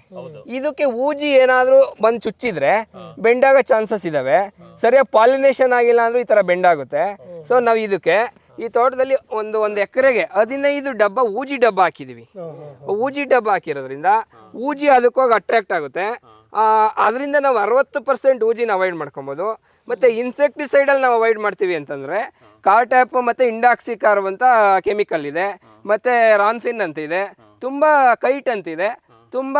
ಇದಕ್ಕೆ ಊಜಿ ಏನಾದ್ರೂ ಬಂದು ಚುಚ್ಚಿದ್ರೆ ಬೆಂಡಾಗೋ ಚಾನ್ಸಸ್ ಇದಾವೆ. ಸರಿಯಾಗಿ ಪಾಲಿನೇಷನ್ ಆಗಿಲ್ಲ ಅಂದ್ರೆ ಈ ತರ ಬೆಂಡಾಗುತ್ತೆ. ಸೊ ನಾವು ಇದಕ್ಕೆ ಈ ತೋಟದಲ್ಲಿ ಒಂದು ಎಕರೆಗೆ 15 ಡಬ್ಬ ಊಜಿ ಡಬ್ಬ ಹಾಕಿದೀವಿ. ಊಜಿ ಡಬ್ಬ ಹಾಕಿರೋದ್ರಿಂದ ಊಜಿ ಅದಕ್ಕೋಗಿ ಅಟ್ರಾಕ್ಟ್ ಆಗುತ್ತೆ. ಅದರಿಂದ ನಾವು 60% ಊಜಿನ ಅವಾಯ್ಡ್ ಮಾಡ್ಕೊಬೋದು. ಮತ್ತು ಇನ್ಸೆಕ್ಟಿಸೈಡಲ್ಲಿ ನಾವು ಅವಾಯ್ಡ್ ಮಾಡ್ತೀವಿ ಅಂತಂದರೆ ಕಾರ್ಟ್ಯಾಪ್ ಮತ್ತು ಇಂಡಾಕ್ಸಿಕಾರ್ಬ್ ಅಂತ ಕೆಮಿಕಲ್ ಇದೆ, ಮತ್ತು ರಾನ್ಫಿನ್ ಅಂತ ಇದೆ, ತುಂಬ ಕೈಟ್ ಅಂತಿದೆ, ತುಂಬ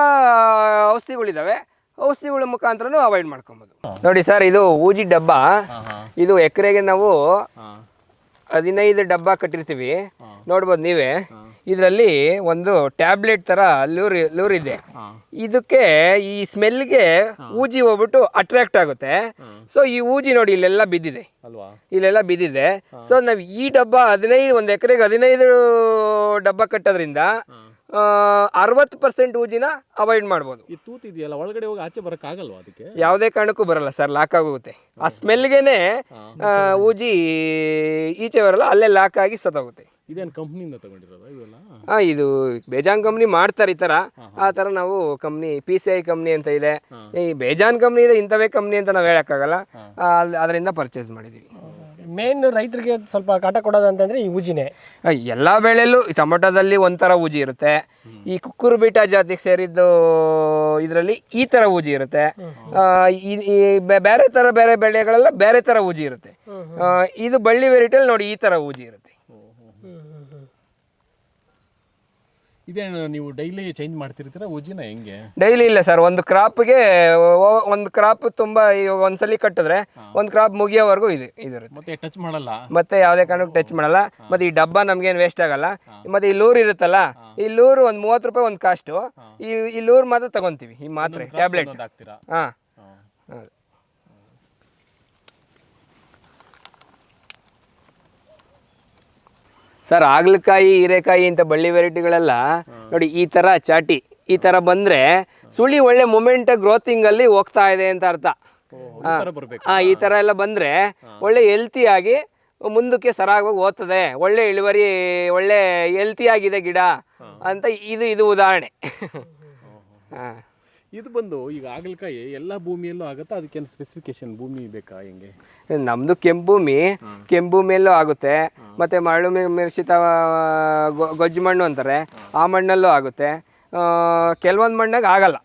ಔಷಧಿಗಳಿದ್ದಾವೆ. ಔಷಧಿಗಳ ಮುಖಾಂತರನೂ ಅವಾಯ್ಡ್ ಮಾಡ್ಕೊಬೋದು. ನೋಡಿ ಸರ್, ಇದು ಊಜಿ ಡಬ್ಬ. ಇದು ಎಕರೆಗೆ ನಾವು 15 ಡಬ್ಬ ಕಟ್ಟಿರ್ತೀವಿ, ನೋಡ್ಬೋದು ನೀವೇ. ಇದರಲ್ಲಿ ಒಂದು ಟ್ಯಾಬ್ಲೆಟ್ ತರ ಲೂರ್ ಇದೆ. ಇದಕ್ಕೆ ಈ ಸ್ಮೆಲ್ಗೆ ಊಜಿ ಹೋಗ್ಬಿಟ್ಟು ಅಟ್ರಾಕ್ಟ್ ಆಗುತ್ತೆ. ಸೊ ಈ ಊಜಿ ನೋಡಿ ಇಲ್ಲೆಲ್ಲ ಬಿದ್ದಿದೆ, ಬಿದ್ದಿದೆ. ಸೊ ನಾವು ಈ ಡಬ್ಬ ಒಂದು ಎಕರೆಗೆ 15 ಡಬ್ಬ ಕಟ್ಟೋದ್ರಿಂದ 60% ಊಜಿನ ಅವಾಯ್ಡ್ ಮಾಡ್ಬೋದು. ಈ ತೂತ್ ಇದೆಯಲ್ಲ ಒಳಗಡೆ ಹೋಗಿ ಆಚೆ ಬರೋಕ್ಕಾಗಲ್ವಾ? ಅದಕ್ಕೆ ಯಾವುದೇ ಕಾರಣಕ್ಕೂ ಬರಲ್ಲ ಸರ್, ಲಾಕ್ ಆಗೋಗುತ್ತೆ. ಆ ಸ್ಮೆಲ್ಗೆನೆ ಊಜಿ ಈಚೆ ಬರಲ್ಲ, ಅಲ್ಲೇ ಲಾಕ್ ಆಗಿ ಸತ್ತೋಗುತ್ತೆ. ಇದೇನು ಕಂಪ್ನಿಯಿಂದ ತಗೊಂಡಿರೋದು ಇವೆಲ್ಲ? ಇದು ಬೇಜಾನ್ ಕಂಪ್ನಿ ಮಾಡ್ತಾರೆ ಈ ಥರ. ಆ ಥರ ನಾವು ಕಂಪ್ನಿ PCI ಕಂಪ್ನಿ ಅಂತ ಇದೆ, ಈ ಬೇಜಾನ್ ಕಂಪ್ನಿ ಇದೆ, ಇಂಥವೇ ಕಂಪ್ನಿ ಅಂತ ನಾವು ಹೇಳೋಕ್ಕಾಗಲ್ಲ. ಅದರಿಂದ ಪರ್ಚೇಸ್ ಮಾಡಿದ್ದೀವಿ. ಮೇನ್ ರೈತರಿಗೆ ಸ್ವಲ್ಪ ಕಾಟ ಕೊಡೋದಂತಂದ್ರೆ ಈ ಊಜಿನೇ. ಎಲ್ಲ ಬೆಳೆಯಲ್ಲೂ ಟೊಮೊಟೊದಲ್ಲಿ ಒಂಥರ ಊಜಿ ಇರುತ್ತೆ. ಈ ಕುಕ್ಕುರ್ಬಿಟ ಜಾತಿಗೆ ಸೇರಿದ್ದು ಇದರಲ್ಲಿ ಈ ಥರ ಊಜಿ ಇರುತ್ತೆ. ಈ ಬೇರೆ ಬೆಳೆಗಳೆಲ್ಲ ಬೇರೆ ಥರ ಊಜಿ ಇರುತ್ತೆ. ಇದು ಬಳ್ಳಿ ವೆರೈಟಿಯಲ್ಲಿ ನೋಡಿ ಈ ಥರ ಊಜಿ ಇರುತ್ತೆ. ಇದೇನು ನೀವು ಡೈಲಿ ಚೇಂಜ್ ಮಾಡ್ತಿರ್ತೀರಾ ಊಜಿನ ಹೆಂಗೆ? ಡೈಲಿ ಇಲ್ಲ ಸರ್, ಒಂದು ಕ್ರಾಪ್ ತುಂಬಾ ಇವಾಗ ಒಂದ್ಸಲಿ ಕಟ್ಟಿದ್ರೆ ಒಂದು ಕ್ರಾಪ್ ಮುಗಿಯೋವರೆಗೂ ಇದಿರುತ್ತೆ. ಮತ್ತೆ ಟಚ್ ಮಾಡಲ್ಲ, ಮತ್ತೆ ಯಾವುದೇ ಕಾರಣಕ್ಕೂ ಟಚ್ ಮಾಡಲ್ಲ. ಮತ್ತೆ ಈ ಡಬ್ಬ ನಮ್ಗೇನು ವೇಸ್ಟ್ ಆಗಲ್ಲ. ಮತ್ತೆ ಈ ಲೂರ್ ಇರುತ್ತಲ್ಲ, ಈ ಲೂರ್ ಒಂದು 30 ರೂಪಾಯಿ ಒಂದು ಕಾಸ್ಟು. ಈ ಲೂರ್ ಮಾತ್ರ ತಗೊಂತೀವಿ, ಈ ಮಾತ್ರೆ ಟ್ಯಾಬ್ಲೆಟ್. ಹಾಂ, ಸರ್ ಹಾಗಲಕಾಯಿ, ಹೀರೆಕಾಯಿ ಇಂಥ ಬಳ್ಳಿ ವೆರೈಟಿಗಳೆಲ್ಲ ನೋಡಿ ಈ ಥರ ಚಾಟಿ ಈ ಥರ ಬಂದರೆ ಸುಳಿ ಒಳ್ಳೆ ಮೊಮೆಂಟ್ ಗ್ರೋತಿಂಗಲ್ಲಿ ಹೋಗ್ತಾ ಇದೆ ಅಂತ ಅರ್ಥ. ಈ ಥರ ಎಲ್ಲ ಬಂದರೆ ಒಳ್ಳೆ ಹೆಲ್ತಿಯಾಗಿ ಮುಂದಕ್ಕೆ ಸರಾಗವಾಗಿ ಹೋಗ್ತದೆ, ಒಳ್ಳೆ ಇಳುವರಿ, ಒಳ್ಳೆ ಹೆಲ್ತಿಯಾಗಿದೆ ಗಿಡ ಅಂತ ಇದು ಉದಾಹರಣೆ. ಹಾಂ, ಇದು ಬಂದು ಈಗ ಹಾಗಲಕಾಯಿ ಎಲ್ಲ ಭೂಮಿಯಲ್ಲೂ ಆಗುತ್ತಾ? ಅದಕ್ಕೇನು ಸ್ಪೆಸಿಫಿಕೇಶನ್ ಭೂಮಿ ಬೇಕಾ ಹೆಂಗೆ? ನಮ್ಮದು ಕೆಂಪು ಭೂಮಿಯಲ್ಲೂ ಆಗುತ್ತೆ, ಮತ್ತು ಮರಳು ಮಿಶ್ರಿತ ಗೊಜ್ಜು ಮಣ್ಣು ಅಂತಾರೆ, ಆ ಮಣ್ಣಲ್ಲೂ ಆಗುತ್ತೆ. ಕೆಲವೊಂದು ಮಣ್ಣಾಗ ಆಗಲ್ಲ.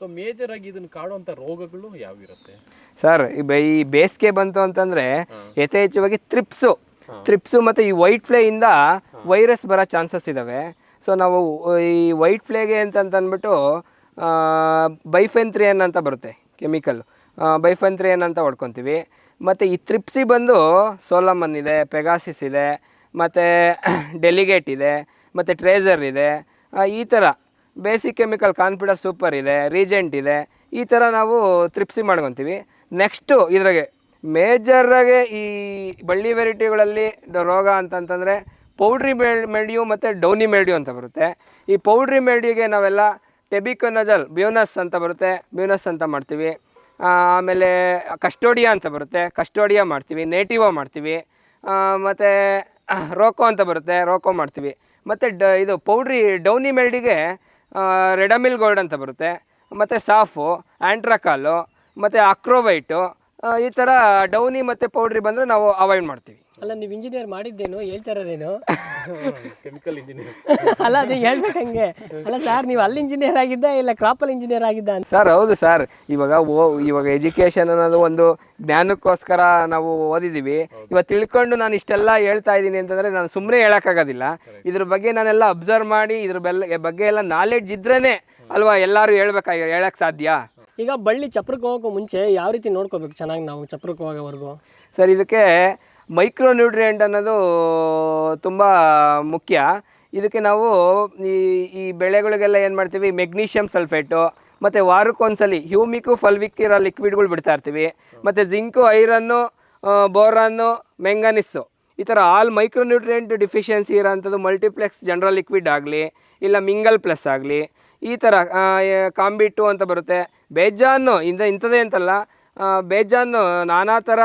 ಸೊ ಮೇಜರ್ ಆಗಿ ಇದನ್ನು ಕಾಡುವಂಥ ರೋಗಗಳು ಯಾವಿರುತ್ತೆ ಸರ್? ಈ ಬೇಸಿಗೆ ಬಂತು ಅಂತಂದರೆ ಯಥೇಚ್ಛವಾಗಿ ಥ್ರಿಪ್ಸು ಮತ್ತು ಈ ವೈಟ್ ಫ್ಲೇಯಿಂದ ವೈರಸ್ ಬರೋ ಚಾನ್ಸಸ್ ಇದ್ದಾವೆ. ಸೊ ನಾವು ಈ ವೈಟ್ ಫ್ಲೇಗೆ ಅಂತಂದ್ಬಿಟ್ಟು ಬೈಫೆನ್ತ್ರಿಯನ್ ಅಂತ ಬರುತ್ತೆ ಕೆಮಿಕಲ್, ಬೈಫೆನ್ತ್ರಿಯನ್ ಅಂತ ಹೊಡ್ಕೊತೀವಿ. ಮತ್ತು ಈ ಥ್ರಿಪ್ಸಿ ಬಂದು ಸೋಲಮನ್ ಇದೆ, ಪೆಗಾಸಿಸ್ ಇದೆ, ಮತ್ತು ಡೆಲಿಗೇಟ್ ಇದೆ, ಮತ್ತು ಟ್ರೇಸರ್ ಇದೆ. ಈ ಥರ ಬೇಸಿಕ್ ಕೆಮಿಕಲ್ ಕಾನ್ಫಿಡರ್ ಸೂಪರ್ ಇದೆ, ರೀಜೆಂಟ್ ಇದೆ. ಈ ಥರ ನಾವು ಥ್ರಿಪ್ಸಿ ಮಾಡ್ಕೊತೀವಿ. ನೆಕ್ಸ್ಟು ಇದ್ರಾಗೆ ಮೇಜರಾಗಿ ಈ ಬಳ್ಳಿ ವೆರೈಟಿಗಳಲ್ಲಿ ರೋಗ ಅಂತಂತಂದರೆ ಪೌಡ್ರಿ ಮೆಲ್ಡ್ಯೂ ಮತ್ತು ಡೌನಿ ಮೆಲ್ಡ್ಯೂ ಅಂತ ಬರುತ್ತೆ. ಈ ಪೌಡ್ರಿ ಮೆಲ್ಡ್ಯೂಗೆ ನಾವೆಲ್ಲ ಟೆಬಿಕೊನಜಲ್ ಬ್ಯೂನಸ್ ಅಂತ ಬರುತ್ತೆ, ಬ್ಯೂನಸ್ ಅಂತ ಮಾಡ್ತೀವಿ. ಆಮೇಲೆ ಕಸ್ಟೋಡಿಯಾ ಅಂತ ಬರುತ್ತೆ, ಕಸ್ಟೋಡಿಯಾ ಮಾಡ್ತೀವಿ. ನೇಟಿವೋ ಮಾಡ್ತೀವಿ. ಮತ್ತು ರೋಕೋ ಅಂತ ಬರುತ್ತೆ, ರೋಕೋ ಮಾಡ್ತೀವಿ. ಮತ್ತು ಇದು ಪೌಡ್ರಿ ಡೌನಿ ಮೆಲ್ಡಿಗೆ ರೆಡಮಿಲ್ ಗೋಲ್ಡ್ ಅಂತ ಬರುತ್ತೆ, ಮತ್ತು ಸಾಫು, ಆ್ಯಂಟ್ರಕಾಲು, ಮತ್ತು ಅಕ್ರೋವೈಟು, ಈ ಥರ ಡೌನಿ ಮತ್ತು ಪೌಡ್ರಿ ಬಂದರೆ ನಾವು ಅವಾಯ್ಡ್ ಮಾಡ್ತೀವಿ. ಅಲ್ಲ, ನೀವು ಇಂಜಿನಿಯರ್ ಮಾಡಿದ್ದೇನು ಹೇಳ್ತಾ ಇರೋದೇನು? Chemical engineer. ಅಲ್ಲ, ಅದು ಹೇಳ್ಬೇಕು ಹಂಗೆ. ಅಲ್ಲ ಸರ್, ನೀವು ಅಲ್ಲಿ ಇಂಜಿನಿಯರ್ ಆಗಿದ್ದ ಇಲ್ಲ ಕ್ರಾಪಲ್ಲಿ ಇಂಜಿನಿಯರ್ ಆಗಿದ್ದ ಅಂತ? ಸರ್ ಹೌದು ಸರ್. ಇವಾಗ ಎಜುಕೇಷನ್ ಅನ್ನೋದು ಒಂದು ಜ್ಞಾನಕ್ಕೋಸ್ಕರ ನಾವು ಓದಿದ್ದೀವಿ. ಇವಾಗ ತಿಳ್ಕೊಂಡು ನಾನು ಇಷ್ಟೆಲ್ಲ ಹೇಳ್ತಾ ಇದ್ದೀನಿ ಅಂತಂದರೆ ನಾನು ಸುಮ್ಮನೆ ಹೇಳೋಕ್ಕಾಗೋದಿಲ್ಲ. ಇದ್ರ ಬಗ್ಗೆ ನಾನೆಲ್ಲ ಅಬ್ಸರ್ವ್ ಮಾಡಿ ಇದ್ರ ಬಗ್ಗೆ ಎಲ್ಲ ನಾಲೆಡ್ಜ್ ಇದ್ರೇ ಅಲ್ವಾ ಎಲ್ಲರೂ ಹೇಳಕ್ಕೆ ಸಾಧ್ಯ. ಈಗ ಬಳ್ಳಿ ಚಪ್ರಕ್ಕೆ ಹೋಗೋಕ್ಕೂ ಮುಂಚೆ ಯಾವ ರೀತಿ ನೋಡ್ಕೋಬೇಕು ಚೆನ್ನಾಗಿ ನಾವು ಚಪ್ರಕ್ಕೆ ಹೋಗೋವರೆಗೂ? ಸರ್, ಇದಕ್ಕೆ ಮೈಕ್ರೋ ನ್ಯೂಟ್ರಿಯೆಂಟ್ ಅನ್ನೋದು ತುಂಬ ಮುಖ್ಯ. ಇದಕ್ಕೆ ನಾವು ಈ ಬೆಳೆಗಳಿಗೆಲ್ಲ ಏನು ಮಾಡ್ತೀವಿ, ಮೆಗ್ನೀಷಿಯಮ್ ಸಲ್ಫೇಟು ಮತ್ತು ವಾರಕ್ಕೊಂದ್ಸಲಿ ಹ್ಯೂಮಿಕ್ಕು ಫಲ್ವಿಕ್ ಇರೋ ಲಿಕ್ವಿಡ್ಗಳು ಬಿಡ್ತಾ ಇರ್ತೀವಿ. ಮತ್ತು ಜಿಂಕು, ಐರನ್ನು, ಬೋರಾನು, ಮೆಂಗನಿಸ್ಸು, ಈ ಥರ ಆಲ್ ಮೈಕ್ರೋ ನ್ಯೂಟ್ರಿಯೆಂಟ್ ಡಿಫಿಷಿಯನ್ಸಿ ಇರೋಂಥದ್ದು ಮಲ್ಟಿಪ್ಲೆಕ್ಸ್ ಜನರಲ್ ಲಿಕ್ವಿಡ್ ಆಗಲಿ ಇಲ್ಲ ಮಿಂಗಲ್ ಪ್ಲಸ್ ಆಗಲಿ, ಈ ಥರ ಕಾಂಬಿಟ್ಟು ಅಂತ ಬರುತ್ತೆ. ಬೇಜಾನು ಇಂಥದ್ದೇ ಅಂತಲ್ಲ, ಬೇಜಾನು ನಾನಾ ಥರ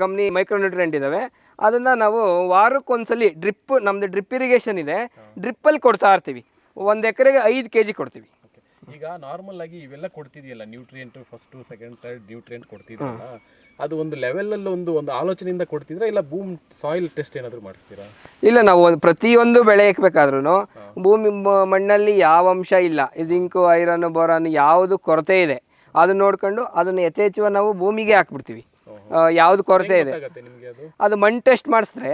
ಕಂಪ್ನಿ ಮೈಕ್ರೋ ನ್ಯೂಟ್ರಿಯೆಂಟ್ ಇದ್ದಾವೆ. ಅದನ್ನು ನಾವು ವಾರಕ್ಕೊಂದ್ಸಲಿ ನಮ್ಮದು ಡ್ರಿಪ್ ಇರಿಗೇಷನ್ ಇದೆ, ಡ್ರಿಪ್ಪಲ್ಲಿ ಕೊಡ್ತಾ ಇರ್ತೀವಿ. 1 ಎಕರೆಗೆ 5 kg ಕೊಡ್ತೀವಿ. ಈಗ ನಾರ್ಮಲ್ ಆಗಿ ಇವೆಲ್ಲ ಕೊಡ್ತಿದೆಯಲ್ಲ, nutrient first second third nutrient ಕೊಡ್ತಿದ್ರಲ್ಲ, ಅದು ಒಂದು ಲೆವೆಲಲ್ಲಿ ಒಂದು ಆಲೋಚನೆಯಿಂದ ಕೊಡ್ತಿದ್ರಾ ಇಲ್ಲ ಸಾಯಿಲ್ ಟೆಸ್ಟ್ ಏನಾದರೂ ಮಾಡಿಸ್ತೀರಾ? ಇಲ್ಲ, ನಾವು ಪ್ರತಿಯೊಂದು ಬೆಳೆ ಹಾಕಬೇಕಾದ್ರೂ ಭೂಮಿ ಮಣ್ಣಲ್ಲಿ ಯಾವ ಅಂಶ ಇಲ್ಲ, ಜಿಂಕು, ಐರನ್, ಬೋರಾನ್ ಯಾವುದು ಕೊರತೆ ಇದೆ ಅದನ್ನ ನೋಡ್ಕೊಂಡು ಅದನ್ನು ಯಥೇಚ್ಛವಾಗಿ ನಾವು ಭೂಮಿಗೆ ಹಾಕ್ಬಿಡ್ತೀವಿ. ಯಾವ್ದು ಕೊರತೆ ಇದೆ ಅದು ಮಣ್ಣು ಟೆಸ್ಟ್ ಮಾಡಿಸಿದ್ರೆ,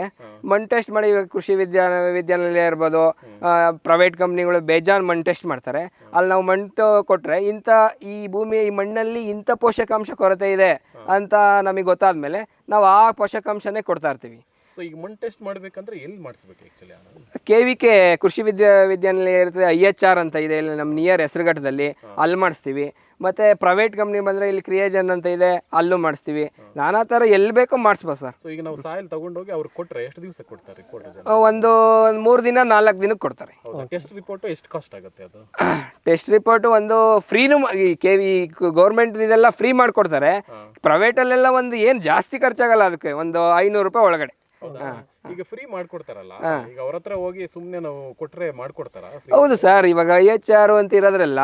ಮಣ್ಣು ಟೆಸ್ಟ್ ಮಾಡಿ ಇವಾಗ ಕೃಷಿ ವಿದ್ಯಾನಿಲಯ ಇರ್ಬೋದು, ಪ್ರೈವೇಟ್ ಕಂಪ್ನಿಗಳು ಬೇಜಾನ್ ಮಣ್ಣು ಟೆಸ್ಟ್ ಮಾಡ್ತಾರೆ. ಅಲ್ಲಿ ನಾವು ಮಣ್ಣು ಕೊಟ್ಟರೆ ಈ ಮಣ್ಣಲ್ಲಿ ಇಂಥ ಪೋಷಕಾಂಶ ಕೊರತೆ ಇದೆ ಅಂತ ನಮಗೆ ಗೊತ್ತಾದ್ಮೇಲೆ ನಾವು ಆ ಪೋಷಕಾಂಶನೇ ಕೊಡ್ತಾ ಇರ್ತೀವಿ. ಸೊ ಈಗ ಮಣ್ಣು ಟೆಸ್ಟ್ ಮಾಡಬೇಕಂದ್ರೆ ಎಲ್ಲಿ ಮಾಡಿಸ್ಬೇಕು ಆ್ಯಕ್ಚುಲಿ? KVK ಕೃಷಿ ವಿದ್ಯಾನಿಲಯ ಇರ್ತದೆ, IHR ಅಂತ ಇದೆ ಇಲ್ಲಿ ನಮ್ಮ ನಿಯರ್ ಹೆಸರುಘಟ್ಟದಲ್ಲಿ, ಅಲ್ಲಿ ಮಾಡಿಸ್ತೀವಿ. ಮತ್ತು ಪ್ರೈವೇಟ್ ಕಂಪ್ನಿ ಬಂದರೆ ಇಲ್ಲಿ ಕ್ರಿಯೇಜನ್ ಅಂತ ಇದೆ, ಅಲ್ಲೂ ಮಾಡಿಸ್ತೀವಿ. ನಾನಾ ಥರ ಎಲ್ಲಿ ಬೇಕೋ ಮಾಡಿಸ್ಬೋದು ಸರ್. ಸೊ ಈಗ ನಾವು ಸಾಯಿಲ್ ತೊಗೊಂಡೋಗಿ ಅವ್ರು ಕೊಟ್ಟರೆ ಎಷ್ಟು ದಿವಸ ಕೊಡ್ತಾರೆ ರಿಪೋರ್ಟ್? ಒಂದು 3 ದಿನ 4 ದಿನಕ್ಕೆ ಕೊಡ್ತಾರೆ. ಟೆಸ್ಟ್ ರಿಪೋರ್ಟು ಎಷ್ಟು ಕಾಸ್ಟ್ ಆಗುತ್ತೆ ಅದು? ಟೆಸ್ಟ್ ರಿಪೋರ್ಟು ಒಂದು ಫ್ರೀನೂ ಗೌರ್ಮೆಂಟ್ ಇದೆಲ್ಲ ಫ್ರೀ ಮಾಡಿಕೊಡ್ತಾರೆ. ಪ್ರೈವೇಟಲ್ಲೆಲ್ಲ ಒಂದು ಏನು ಜಾಸ್ತಿ ಖರ್ಚಾಗಲ್ಲ, ಅದಕ್ಕೆ ಒಂದು 500 ರೂಪಾಯಿ ಒಳಗಡೆ. ಈಗ ಫ್ರೀ ಮಾಡ್ಕೊಡ್ತಾರಲ್ಲ, ಈಗ ಅವ್ರ ಹತ್ರ ಹೋಗಿ ಸುಮ್ಮನೆ ನಾವು ಕೊಟ್ಟರೆ ಮಾಡ್ಕೊಡ್ತಾರ? ಹೌದು ಸರ್. ಇವಾಗ IHR ಅಂತ ಇರೋದ್ರೆಲ್ಲ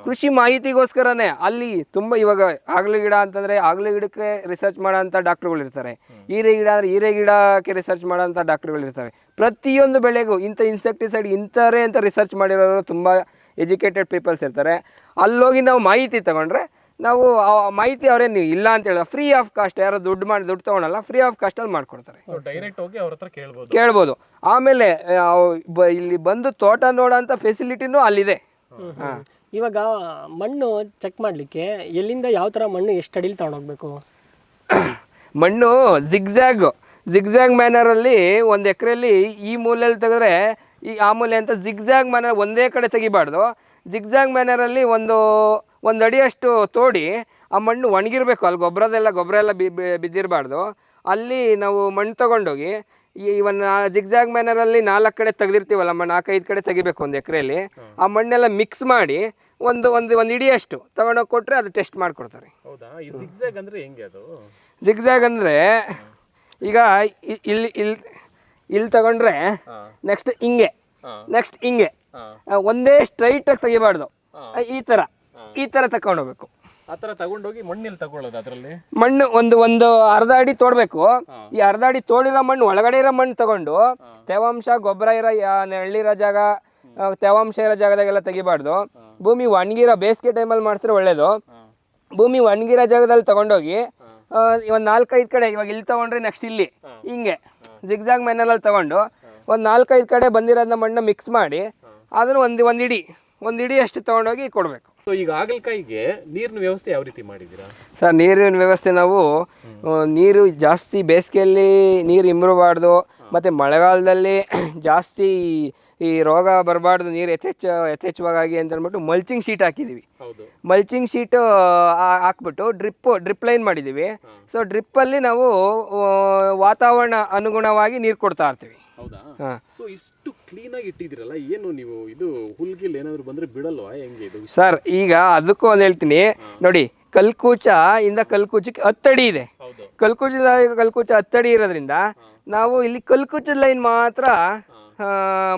ಕೃಷಿ ಮಾಹಿತಿಗೋಸ್ಕರನೇ. ಅಲ್ಲಿ ತುಂಬ ಇವಾಗ ಆಗ್ಲಿ ಗಿಡ ಅಂತಂದರೆ ಆಗ್ಲಿ ಗಿಡಕ್ಕೆ ರಿಸರ್ಚ್ ಮಾಡೋಂಥ ಡಾಕ್ಟ್ರುಗಳು ಇರ್ತಾರೆ, ಹೀರೆ ಗಿಡ ಅಂದರೆ ಹೀರೆ ಗಿಡಕ್ಕೆ ರಿಸರ್ಚ್ ಮಾಡೋಂಥ ಡಾಕ್ಟ್ರುಗಳು ಇರ್ತಾರೆ. ಪ್ರತಿಯೊಂದು ಬೆಳೆಗೂ ಇಂಥ ಇನ್ಸೆಕ್ಟಿಸೈಡ್ ಇಂಥರೇ ಅಂತ ರಿಸರ್ಚ್ ಮಾಡಿರೋರು ತುಂಬ ಎಜುಕೇಟೆಡ್ ಪೀಪಲ್ಸ್ ಇರ್ತಾರೆ. ಅಲ್ಲೋಗಿ ನಾವು ಮಾಹಿತಿ ತಗೊಂಡ್ರೆ ನಾವು ಆ ಮಾಹಿತಿ ಅವರೇನು ಇಲ್ಲ ಅಂತ ಹೇಳಿದ್ರೆ ಫ್ರೀ ಆಫ್ ಕಾಸ್ಟ್, ಯಾರೋ ದುಡ್ಡು ತೊಗೊಳಲ್ಲ, ಫ್ರೀ ಆಫ್ ಕಾಸ್ಟಲ್ಲಿ ಮಾಡಿಕೊಡ್ತಾರೆ. ಡೈರೆಕ್ಟ್ ಹೋಗಿ ಅವ್ರ ಹತ್ರ ಕೇಳ್ಬೋದು. ಆಮೇಲೆ ಇಲ್ಲಿ ಬಂದು ತೋಟ ನೋಡೋಂಥ ಫೆಸಿಲಿಟಿನೂ ಅಲ್ಲಿದೆ. ಇವಾಗ ಮಣ್ಣು ಚೆಕ್ ಮಾಡಲಿಕ್ಕೆ ಎಲ್ಲಿಂದ ಯಾವ ಥರ ಮಣ್ಣು ಎಷ್ಟು ಅಡಿಲಿ ತೊಗೊಂಡೋಗ್ಬೇಕು? ಮಣ್ಣು ಜಿಗ್ಜ್ಯಾಗ್ ಮ್ಯಾನರಲ್ಲಿ 1 ಎಕರೆಯಲ್ಲಿ ಈ ಮೂಲೆಯಲ್ಲಿ ತೆಗೆದ್ರೆ ಆ ಮೂಲೆ ಅಂತ ಜಿಗ್ಜ್ಯಾಗ್ ಮ್ಯಾನರ್ ಒಂದೇ ಕಡೆ ತೆಗಿಬಾರ್ದು. ಜಿಗ್ಜ್ಯಾಗ್ ಮ್ಯಾನರಲ್ಲಿ ಒಂದು ಅಡಿಯಷ್ಟು ತೋಡಿ ಆ ಮಣ್ಣು ಒಣಗಿರಬೇಕು. ಅಲ್ಲಿ ಗೊಬ್ಬರ ಎಲ್ಲ ಬಿದ್ದಿರಬಾರ್ದು. ಅಲ್ಲಿ ನಾವು ಮಣ್ಣು ತೊಗೊಂಡೋಗಿ ಜಿಗ್ಜ್ಯಾಗ್ ಮ್ಯಾನರಲ್ಲಿ 4 ಕಡೆ ತೆಗೆದಿರ್ತೀವಲ್ಲ ಮಣ್ಣು, 4-5 ಕಡೆ ತೆಗಿಬೇಕು 1 ಎಕರೆಯಲ್ಲಿ. ಆ ಮಣ್ಣೆಲ್ಲ ಮಿಕ್ಸ್ ಮಾಡಿ ಒಂದು ಇಡಿಯಷ್ಟು ತೊಗೊಂಡೋಗಿ ಕೊಟ್ಟರೆ ಅದು ಟೆಸ್ಟ್ ಮಾಡಿಕೊಡ್ತಾರೆ. ಹೌದಾ? ಈ ಜಿಗ್ಜ್ಯಾಗ್ ಅಂದರೆ ಹೆಂಗೆ ಅದು? ಜಿಗ್ಜ್ಯಾಗ್ ಅಂದರೆ ಈಗ ಇಲ್ಲಿ ತಗೊಂಡ್ರೆ ನೆಕ್ಸ್ಟ್ ಹಿಂಗೆ, ನೆಕ್ಸ್ಟ್ ಹಿಂಗೆ, ಒಂದೇ ಸ್ಟ್ರೈಟಾಗಿ ತೆಗಿಬಾರ್ದು. ಈ ಥರ ತಗೊಂಡೋಗ್ಬೇಕು. ಆ ಥರ ತಗೊಂಡೋಗಿ ಮಣ್ಣಲ್ಲಿ ತಗೊಳ್ಳೋದು. ಅದರಲ್ಲಿ ಮಣ್ಣು ಒಂದು ಅರ್ಧ ಅಡಿ ತೋಡಬೇಕು. ಈ ಅರ್ಧ ಅಡಿ ತೋಡಿರೋ ಮಣ್ಣು ಒಳಗಡೆ ಇರೋ ಮಣ್ಣು ತಗೊಂಡು ತೇವಾಂಶ ಗೊಬ್ಬರ ಇರೋ ಎಳ್ಳಿರೋ ಜಾಗ, ತೇವಾಂಶ ಇರೋ ಜಾಗದಾಗೆಲ್ಲ ತೆಗಿಬಾರ್ದು. ಭೂಮಿ ಒಣಗಿರೋ ಬೇಸಿಗೆ ಟೈಮಲ್ಲಿ ಮಾಡಿಸಿದ್ರೆ ಒಳ್ಳೇದು. ಭೂಮಿ ಒಣಗಿರೋ ಜಾಗದಲ್ಲಿ ತಗೊಂಡೋಗಿ ಒಂದು 4-5 ಕಡೆ, ಇವಾಗ ಇಲ್ಲಿ ತಗೊಂಡ್ರೆ ನೆಕ್ಸ್ಟ್ ಇಲ್ಲಿ ಹಿಂಗೆ ಜಿಗ್ಜ್ಯಾಗ್ ಮ್ಯಾನರಲ್ಲಿ ತಗೊಂಡು ಒಂದು 4-5 ಕಡೆ ಬಂದಿರೋದನ್ನ ಮಣ್ಣು ಮಿಕ್ಸ್ ಮಾಡಿ ಅದನ್ನು ಒಂದು ಇಡಿ ಅಷ್ಟು ತೊಗೊಂಡೋಗಿ ಕೊಡಬೇಕು. ಸೊ ಈಗ ಹಾಗಲಕಾಯಿಗೆ ನೀರಿನ ವ್ಯವಸ್ಥೆ ಯಾವ ರೀತಿ ಮಾಡಿದ್ದೀರಾ? ಸರ್ ನೀರಿನ ವ್ಯವಸ್ಥೆ ನಾವು ನೀರು ಜಾಸ್ತಿ ಬೇಸಿಗೆಯಲ್ಲಿ ನೀರು ಇಂಬರಬಾರ್ದು ಮತ್ತು ಮಳೆಗಾಲದಲ್ಲಿ ಜಾಸ್ತಿ ಈ ರೋಗ ಬರಬಾರ್ದು, ನೀರು ಯಥೇಚ್ಛವಾಗಿ ಅಂತ ಅಂದ್ಬಿಟ್ಟು ಮಲ್ಚಿಂಗ್ ಶೀಟ್ ಹಾಕಿದ್ದೀವಿ. ಹೌದು. ಮಲ್ಚಿಂಗ್ ಶೀಟು ಹಾಕ್ಬಿಟ್ಟು ಡ್ರಿಪ್ ಲೈನ್ ಮಾಡಿದ್ದೀವಿ. ಸೊ ಡ್ರಿಪ್ಪಲ್ಲಿ ನಾವು ವಾತಾವರಣ ಅನುಗುಣವಾಗಿ ನೀರು ಕೊಡ್ತಾ ಇರ್ತೀವಿ. ಹೌದಾ? ಹಾಂ. ಸೊ ಇಷ್ಟು ಕ್ಲೀನಾಗಿ ಇಟ್ಟಿದ್ದೀರಲ್ಲ, ಏನು ನೀವು ಇದು ಹುಲ್ಗಿಲ್ ಏನಾದರೂ ಬಂದರೆ ಬಿಡಲ್ವಾ, ಹೆಂಗೆ ಇದು? ಸರ್ ಈಗ ಅದಕ್ಕೂ ಒಂದು ಹೇಳ್ತೀನಿ ನೋಡಿ, ಕಲ್ಕೂಚ ಇಂದ ಕಲ್ಕೂಚಕ್ಕೆ 10 ಅಡಿ ಇದೆ. ಹೌದು. ಕಲ್ಕೂಚ 10 ಅಡಿ ಇರೋದ್ರಿಂದ ನಾವು ಇಲ್ಲಿ ಕಲ್ಕೂಚದ ಲೈನ್ ಮಾತ್ರ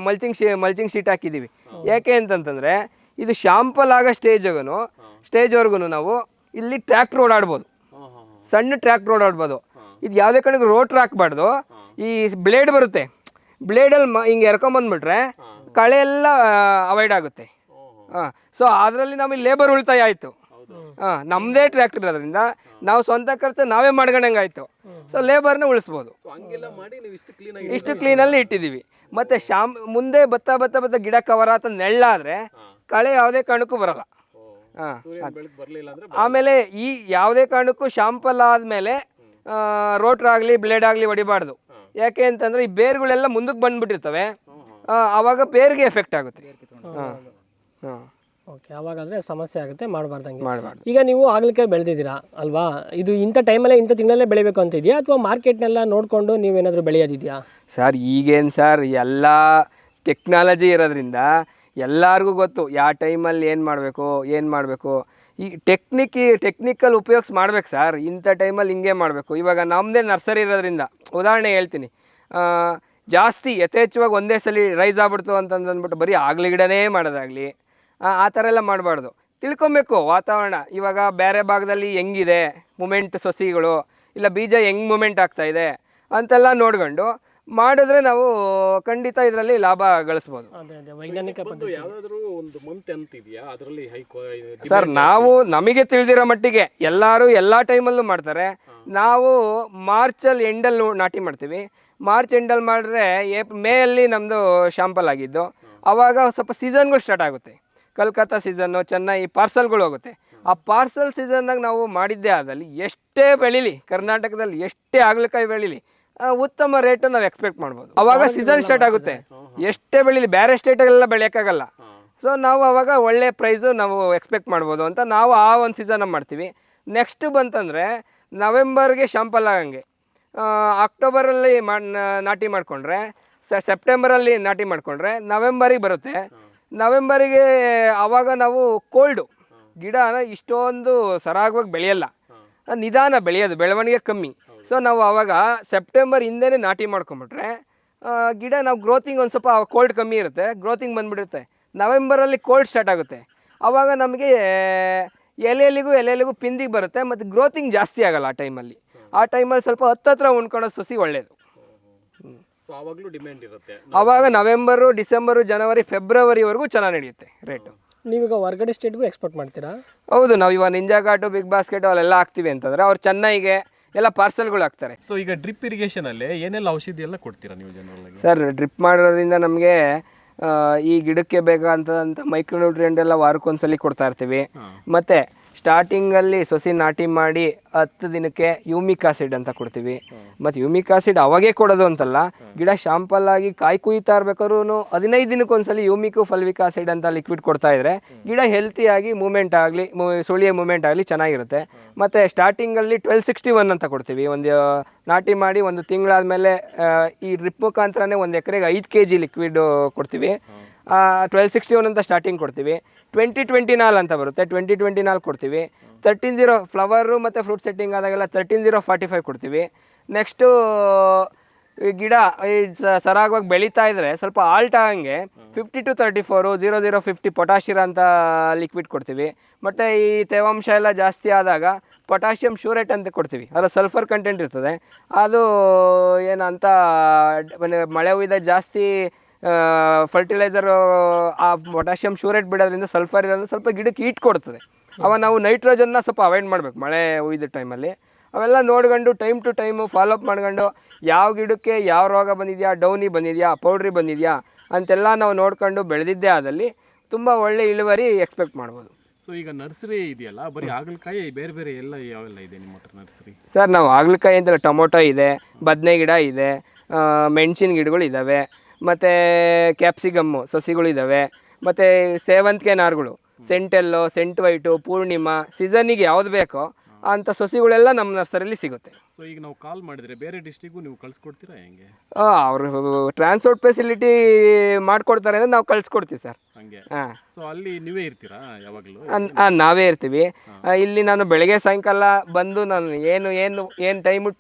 ಮಲ್ಚಿಂಗ್ ಶೀಟ್ ಹಾಕಿದ್ದೀವಿ. ಯಾಕೆ ಅಂತಂತಂದರೆ ಇದು ಶಾಂಪಲ್ ಆಗೋ ಸ್ಟೇಜ್ವರೆಗೂ ನಾವು ಇಲ್ಲಿ ಟ್ರ್ಯಾಕ್ಟರ್ ಓಡಾಡ್ಬೋದು, ಸಣ್ಣ ಟ್ರ್ಯಾಕ್ಟರ್ ಓಡಾಡ್ಬೋದು. ಇದು ಯಾವುದೇ ಕಡೆಗೂ ರೋಟ್ರ್ ಹಾಕ್ಬಾರ್ದು. ಈ ಬ್ಲೇಡ್ ಬರುತ್ತೆ, ಬ್ಲೇಡಲ್ಲಿ ಹಿಂಗೆ ಎರ್ಕೊಂಬಂದ್ಬಿಟ್ರೆ ಕಳೆ ಎಲ್ಲ ಅವಾಯ್ಡ್ ಆಗುತ್ತೆ. ಹಾಂ. ಸೊ ಅದರಲ್ಲಿ ನಮಗೆ ಲೇಬರ್ ಉಳಿತಾಯ ಆಯಿತು. ಹಾಂ, ನಮ್ಮದೇ ಟ್ರ್ಯಾಕ್ಟರ್ ಇರೋದ್ರಿಂದ ನಾವು ಸ್ವಂತ ಖರ್ಚು ನಾವೇ ಮಾಡ್ಕೊಂಡಂಗೆ ಆಯಿತು. ಸೊ ಲೇಬರ್ನ ಉಳಿಸ್ಬೋದು. ಹಂಗೆಲ್ಲ ಮಾಡಿ ನೀವು ಇಷ್ಟು ಕ್ಲೀನಲ್ಲಿ ಇಟ್ಟಿದ್ದೀವಿ. ಮತ್ತು ಮುಂದೆ ಬತ್ತ ಗಿಡ ಕವರ್ ಆತ ನೆಳ್ಳಾದರೆ ಕಳೆ ಯಾವುದೇ ಕಾರಣಕ್ಕೂ ಬರಲ್ಲ. ಹಾಂ. ಆಮೇಲೆ ಈ ಯಾವುದೇ ಕಾರಣಕ್ಕೂ ಶಾಂಪಲ್ ಆದಮೇಲೆ ರೋಟ್ರ್ ಆಗಲಿ ಬ್ಲೇಡ್ ಆಗಲಿ ಹೊಡಿಬಾರ್ದು. ಯಾಕೆ ಅಂತಂದರೆ ಈ ಬೇರುಗಳೆಲ್ಲ ಮುಂದಕ್ಕೆ ಬಂದುಬಿಟ್ಟಿರ್ತವೆ, ಆವಾಗ ಬೇರಿಗೆ ಎಫೆಕ್ಟ್ ಆಗುತ್ತೆ. ಹಾಂ ಹಾಂ. ಓಕೆ, ಅವಾಗಾದರೆ ಸಮಸ್ಯೆ ಆಗುತ್ತೆ, ಮಾಡಬಾರ್ದಂಗೆ. ಮಾಡಬಾರ್ದು. ಈಗ ನೀವು ಹಾಗಲಕಾಯಿ ಬೆಳೆದಿದ್ದೀರಾ ಅಲ್ವಾ, ಇದು ಇಂಥ ಟೈಮಲ್ಲೇ ಇಂಥ ತಿಂಗಳಲ್ಲೇ ಬೆಳಿಬೇಕು ಅಂತ ಇದೆಯಾ, ಅಥವಾ ಮಾರ್ಕೆಟ್ನೆಲ್ಲ ನೋಡಿಕೊಂಡು ನೀವೇನಾದರೂ ಬೆಳೆಯೋದಿದೆಯಾ? ಸರ್ ಈಗೇನು ಸರ್, ಎಲ್ಲ ಟೆಕ್ನಾಲಜಿ ಇರೋದ್ರಿಂದ ಎಲ್ಲರಿಗೂ ಗೊತ್ತು ಯಾವ ಟೈಮಲ್ಲಿ ಏನು ಮಾಡಬೇಕು. ಈ ಟೆಕ್ನಿಕಲ್ ಉಪಯೋಗಿಸ್ ಮಾಡ್ಬೇಕು ಸರ್. ಇಂಥ ಟೈಮಲ್ಲಿ ಹಿಂಗೆ ಮಾಡಬೇಕು. ಇವಾಗ ನಮ್ಮದೇ ನರ್ಸರಿ ಇರೋದ್ರಿಂದ ಉದಾಹರಣೆ ಹೇಳ್ತೀನಿ, ಜಾಸ್ತಿ ಯಥೇಚ್ಛವಾಗಿ ಒಂದೇ ಸಲ ರೈಸ್ ಆಗ್ಬಿಡ್ತು ಅಂತಂದ್ಬಿಟ್ಟು ಬರೀ ಆಗಲಿ ಗಿಡನೇ ಮಾಡೋದಾಗಲಿ ಆ ಥರ ಎಲ್ಲ ಮಾಡಬಾರ್ದು. ತಿಳ್ಕೊಬೇಕು ವಾತಾವರಣ. ಇವಾಗ ಬೇರೆ ಭಾಗದಲ್ಲಿ ಹೆಂಗಿದೆ ಮೂಮೆಂಟ್, ಸಸಿಗಳು ಇಲ್ಲ ಬೀಜ ಹೆಂಗೆ ಮೂಮೆಂಟ್ ಆಗ್ತಾಯಿದೆ ಅಂತೆಲ್ಲ ನೋಡ್ಕೊಂಡು ಮಾಡಿದ್ರೆ ನಾವು ಖಂಡಿತ ಇದರಲ್ಲಿ ಲಾಭ ಗಳಿಸ್ಬೋದು. ವೈಜ್ಞಾನಿಕ ಯಾವುದಾದ್ರೂ ಒಂದು ಮಂತ್ ಅಂತ ಇದೆಯಾ ಅದರಲ್ಲಿ ಸರ್? ನಾವು ನಮಗೆ ತಿಳಿದಿರೋ ಮಟ್ಟಿಗೆ ಎಲ್ಲರೂ ಎಲ್ಲ ಟೈಮಲ್ಲೂ ಮಾಡ್ತಾರೆ. ನಾವು ಮಾರ್ಚಲ್ಲಿ ಎಂಡಲ್ಲಿ ನಾಟಿ ಮಾಡ್ತೀವಿ. ಮಾರ್ಚ್ ಎಂಡಲ್ಲಿ ಮಾಡಿದ್ರೆ ಮೇಯಲ್ಲಿ ನಮ್ಮದು ಶಾಂಪಲ್ ಆಗಿದ್ದು. ಆವಾಗ ಸ್ವಲ್ಪ ಸೀಸನ್ಗಳು ಸ್ಟಾರ್ಟ್ ಆಗುತ್ತೆ. ಕಲ್ಕತ್ತಾ ಸೀಸನ್ನು, ಚೆನ್ನೈ ಪಾರ್ಸಲ್ಗಳು ಹೋಗುತ್ತೆ. ಆ ಪಾರ್ಸಲ್ ಸೀಸನ್ನಾಗ ನಾವು ಮಾಡಿದ್ದೇ ಆದಲ್ಲಿ ಎಷ್ಟೇ ಬೆಳೀಲಿ, ಕರ್ನಾಟಕದಲ್ಲಿ ಎಷ್ಟೇ ಹಾಗಲಕಾಯಿ ಬೆಳೀಲಿ, ಉತ್ತಮ ರೇಟು ನಾವು ಎಕ್ಸ್ಪೆಕ್ಟ್ ಮಾಡ್ಬೋದು. ಆವಾಗ ಸೀಸನ್ ಸ್ಟಾರ್ಟ್ ಆಗುತ್ತೆ. ಎಷ್ಟೇ ಬೆಳೀಲಿ, ಬೇರೆ ಸ್ಟೇಟಲ್ಲೆಲ್ಲ ಬೆಳೆಯೋಕ್ಕಾಗಲ್ಲ. ಸೊ ನಾವು ಆವಾಗ ಒಳ್ಳೆ ಪ್ರೈಸು ನಾವು ಎಕ್ಸ್ಪೆಕ್ಟ್ ಮಾಡ್ಬೋದು ಅಂತ ನಾವು ಆ ಒಂದು ಸೀಸನ್ನ ಮಾಡ್ತೀವಿ. ನೆಕ್ಸ್ಟ್ ಬಂತಂದರೆ ನವೆಂಬರ್ಗೆ ಶಾಂಪಲ್ ಆಗಂಗೆ, ಅಕ್ಟೋಬರಲ್ಲಿ ನಾಟಿ ಮಾಡಿಕೊಂಡ್ರೆ, ಸೆಪ್ಟೆಂಬರಲ್ಲಿ ನಾಟಿ ಮಾಡಿಕೊಂಡ್ರೆ ನವೆಂಬರಿಗೆ ಬರುತ್ತೆ. ನವೆಂಬರಿಗೆ ಆವಾಗ ನಾವು ಕೋಲ್ಡು ಗಿಡನ ಇಷ್ಟೊಂದು ಸರಾಗವಾಗಿ ಬೆಳೆಯಲ್ಲ, ನಿಧಾನ ಬೆಳೆಯೋದು, ಬೆಳವಣಿಗೆ ಕಮ್ಮಿ. ಸೊ ನಾವು ಆವಾಗ ಸೆಪ್ಟೆಂಬರ್ ಹಿಂದೆನೇ ನಾಟಿ ಮಾಡ್ಕೊಂಬಿಟ್ರೆ ಗಿಡ ನಾವು ಗ್ರೋತಿಂಗ್ ಒಂದು ಸ್ವಲ್ಪ ಕೋಲ್ಡ್ ಕಮ್ಮಿ ಇರುತ್ತೆ, ಗ್ರೋತಿಂಗ್ ಬಂದುಬಿಡುತ್ತೆ. ನವೆಂಬರಲ್ಲಿ ಕೋಲ್ಡ್ ಸ್ಟಾರ್ಟ್ ಆಗುತ್ತೆ. ಆವಾಗ ನಮಗೆ ಎಲೆಯಲ್ಲಿಗೂ ಪಿಂದಿಗೆ ಬರುತ್ತೆ ಮತ್ತು ಗ್ರೋತಿಂಗ್ ಜಾಸ್ತಿ ಆಗೋಲ್ಲ ಆ ಟೈಮಲ್ಲಿ. ಆ ಟೈಮಲ್ಲಿ ಸ್ವಲ್ಪ ಹತ್ತತ್ರ ಉಣ್ಕೊಳ್ಳೋ ಸಸಿ ಒಳ್ಳೆಯದು. ಆವಾಗಲೂ ಡಿಮ್ಯಾಂಡ್ ಇರುತ್ತೆ. ಆವಾಗ ನವೆಂಬರು, ಡಿಸೆಂಬರು, ಜನವರಿ, ಫೆಬ್ರವರಿವರೆಗೂ ಚೆನ್ನಾಗಿ ನಡೆಯುತ್ತೆ ರೇಟು. ನೀವೀಗ ಹೊರಗಡೆ ಸ್ಟೇಟ್ಗೂ ಎಕ್ಸ್ಪೋರ್ಟ್ ಮಾಡ್ತೀರಾ? ಹೌದು, ನಾವು ಇವಾಗ ನಿಂಜಾ ಘಾಟು, ಬಿಗ್ ಬಾಸ್ಕೆಟು ಅಲ್ಲೆಲ್ಲ ಹಾಕ್ತೀವಿ ಅಂತಂದರೆ ಅವ್ರು ಚೆನ್ನೈಗೆ ಎಲ್ಲ ಪಾರ್ಸಲ್ಗಳು ಹಾಕ್ತಾರೆ. ಸೊ ಈಗ ಡ್ರಿಪ್ ಇರಿಗೇಷನಲ್ಲಿ ಏನೆಲ್ಲ ಔಷಧಿ ಎಲ್ಲ ಕೊಡ್ತೀರಾ ನೀವು ಜನರಲ್? ಸರ್ ಡ್ರಿಪ್ ಮಾಡೋದ್ರಿಂದ ನಮಗೆ ಈ ಗಿಡಕ್ಕೆ ಬೇಕಾದಂಥ ಮೈಕ್ರೋನ್ಯೂಟ್ರಿಯೆಂಟ್ ಎಲ್ಲ ವಾರಕ್ಕೊಂದ್ಸಲಿ ಕೊಡ್ತಾ ಇರ್ತೀವಿ. ಮತ್ತು ಸ್ಟಾರ್ಟಿಂಗಲ್ಲಿ ಸಸಿ ನಾಟಿ ಮಾಡಿ 10 ದಿನಕ್ಕೆ ಯೂಮಿಕ್ ಆಸಿಡ್ ಅಂತ ಕೊಡ್ತೀವಿ. ಮತ್ತು ಯೂಮಿಕ್ ಆಸಿಡ್ ಅವಾಗೇ ಕೊಡೋದು ಅಂತಲ್ಲ, ಗಿಡ ಶಾಂಪಲ್ ಆಗಿ ಕಾಯಿ ಕುಯ್ತಾ ಇರ್ಬೇಕಾದ್ರೂ 15 ದಿನಕ್ಕೊಂದ್ಸಲಿ ಯೂಮಿಕು ಫಲ್ವಿಕ್ ಆಸಿಡ್ ಅಂತ ಲಿಕ್ವಿಡ್ ಕೊಡ್ತಾಯಿದ್ರೆ ಗಿಡ ಹೆಲ್ತಿಯಾಗಿ ಮೂಮೆಂಟ್ ಆಗಲಿ, ಸುಳಿಯ ಮೂಮೆಂಟ್ ಆಗಲಿ ಚೆನ್ನಾಗಿರುತ್ತೆ. ಮತ್ತು ಸ್ಟಾರ್ಟಿಂಗಲ್ಲಿ 1261 ಅಂತ ಕೊಡ್ತೀವಿ. ಒಂದು ನಾಟಿ ಮಾಡಿ 1 ತಿಂಗಳಾದಮೇಲೆ ಈ ಡ್ರಿಪ್ ಮುಖಾಂತರನೇ 1 ಎಕರೆಗೆ 5 kg ಲಿಕ್ವಿಡ್ ಕೊಡ್ತೀವಿ. 1261 ಅಂತ ಸ್ಟಾರ್ಟಿಂಗ್ ಕೊಡ್ತೀವಿ. 2024 ಅಂತ ಬರುತ್ತೆ, 2024 ಕೊಡ್ತೀವಿ. 13-0 ಫ್ಲವರು ಮತ್ತು ಫ್ರೂಟ್ ಸೆಟ್ಟಿಂಗ್ ಆದಾಗೆಲ್ಲ 13-0-45 ಕೊಡ್ತೀವಿ. ನೆಕ್ಸ್ಟು ಗಿಡ ಈ ಸರಾಗವಾಗಿ ಬೆಳೀತಾ ಇದ್ದರೆ ಸ್ವಲ್ಪ ಆಲ್ಟ್ ಆಗಂಗೆ 50-34, 00-50 ಪೊಟ್ಯಾಷಿರ ಅಂತ ಲಿಕ್ವಿಡ್ ಕೊಡ್ತೀವಿ. ಮತ್ತು ಈ ತೇವಾಂಶ ಎಲ್ಲ ಜಾಸ್ತಿ ಆದಾಗ ಪೊಟ್ಯಾಷಿಯಮ್ ಶ್ಯೂರೇಟ್ ಅಂತ ಕೊಡ್ತೀವಿ. ಅದರ ಸಲ್ಫರ್ ಕಂಟೆಂಟ್ ಇರ್ತದೆ. ಅದು ಏನಂತ ಮಳೆ ಹುಯ್ದ ಜಾಸ್ತಿ ಫರ್ಟಿಲೈಸರು ಆ ಪೊಟ್ಯಾಷಿಯಮ್ ಶ್ಯೂರೇಟ್ ಬಿಡೋದ್ರಿಂದ ಸಲ್ಫರ್ ಇರೋದು ಸ್ವಲ್ಪ ಗಿಡಕ್ಕೆ ಹೀಟ್ ಕೊಡ್ತದೆ. ಅವಾಗ ನಾವು ನೈಟ್ರೋಜನ್ನ ಸ್ವಲ್ಪ ಅವಾಯ್ಡ್ ಮಾಡಬೇಕು ಮಳೆ ಹುಯ್ದ ಟೈಮಲ್ಲಿ. ಅವೆಲ್ಲ ನೋಡ್ಕೊಂಡು ಟೈಮ್ ಟು ಟೈಮು ಫಾಲೋಅಪ್ ಮಾಡ್ಕೊಂಡು ಯಾವ ಗಿಡಕ್ಕೆ ಯಾವ ರೋಗ ಬಂದಿದೆಯಾ, ಡೌನಿ ಬಂದಿದೆಯಾ, ಪೌಡ್ರಿ ಬಂದಿದೆಯಾ ಅಂತೆಲ್ಲ ನಾವು ನೋಡ್ಕೊಂಡು ಬೆಳೆದಿದ್ದೇ ಆದಲ್ಲಿ ತುಂಬ ಒಳ್ಳೆ ಇಳುವರಿ ಎಕ್ಸ್ಪೆಕ್ಟ್ ಮಾಡ್ಬೋದು. ಸೊ ಈಗ ನರ್ಸರಿ ಇದೆಯಲ್ಲ, ಬರೀ ಹಾಗಲಕಾಯಿ ಬೇರೆ ಬೇರೆ ಎಲ್ಲ ಯಾವೆಲ್ಲ ಇದೆ ನಿಮ್ಮ ಹತ್ರ ನರ್ಸರಿ? ಸರ್ ನಾವು ಹಾಗಲಕಾಯಿ ಅಂತ ಟೊಮೊಟೊ ಇದೆ, ಬದನೆ ಗಿಡ ಇದೆ, ಮೆಣಸಿನ ಗಿಡಗಳು ಇದ್ದಾವೆ, ಮತ್ತು ಕ್ಯಾಪ್ಸಿಕಮ್ಮು ಸಸಿಗಳು ಇದ್ದಾವೆ, ಮತ್ತು ಸೇವಂತಿಗೆ ನಾರುಗಳು, ಸೆಂಟೆಲ್ಲೋ, ಸೆಂಟ್ ವೈಟು, ಪೂರ್ಣಿಮಾ, ಸೀಸನಿಗೆ ಯಾವ್ದು ಬೇಕೋ ಅಂಥ ಸಸಿಗಳೆಲ್ಲ ನಮ್ಮ ನರ್ಸರಿಯಲ್ಲಿ ಸಿಗುತ್ತೆ. ಸೊ ಈಗ ನಾವು ಕಾಲ್ ಮಾಡಿದರೆ ಬೇರೆ ಡಿಸ್ಟಿಕ್ಗೂ ನೀವು ಕಳಿಸ್ಕೊಡ್ತೀರಾ ಹೆಂಗೆ? ಅವರು ಟ್ರಾನ್ಸ್ಪೋರ್ಟ್ ಫೆಸಿಲಿಟಿ ಮಾಡಿಕೊಡ್ತಾರೆ ಅಂದರೆ ನಾವು ಕಳಿಸ್ಕೊಡ್ತೀವಿ ಸರ್. ಹಂಗೆ. ಹಾಂ. ಸೊ ಅಲ್ಲಿ ನೀವೇ ಇರ್ತೀರಾ ಯಾವಾಗಲೂ? ನಾವೇ ಇರ್ತೀವಿ. ಇಲ್ಲಿ ನಾನು ಬೆಳಗ್ಗೆ ಸಾಯಂಕಾಲ ಬಂದು ನಾನು ಏನು ಟೈಮ್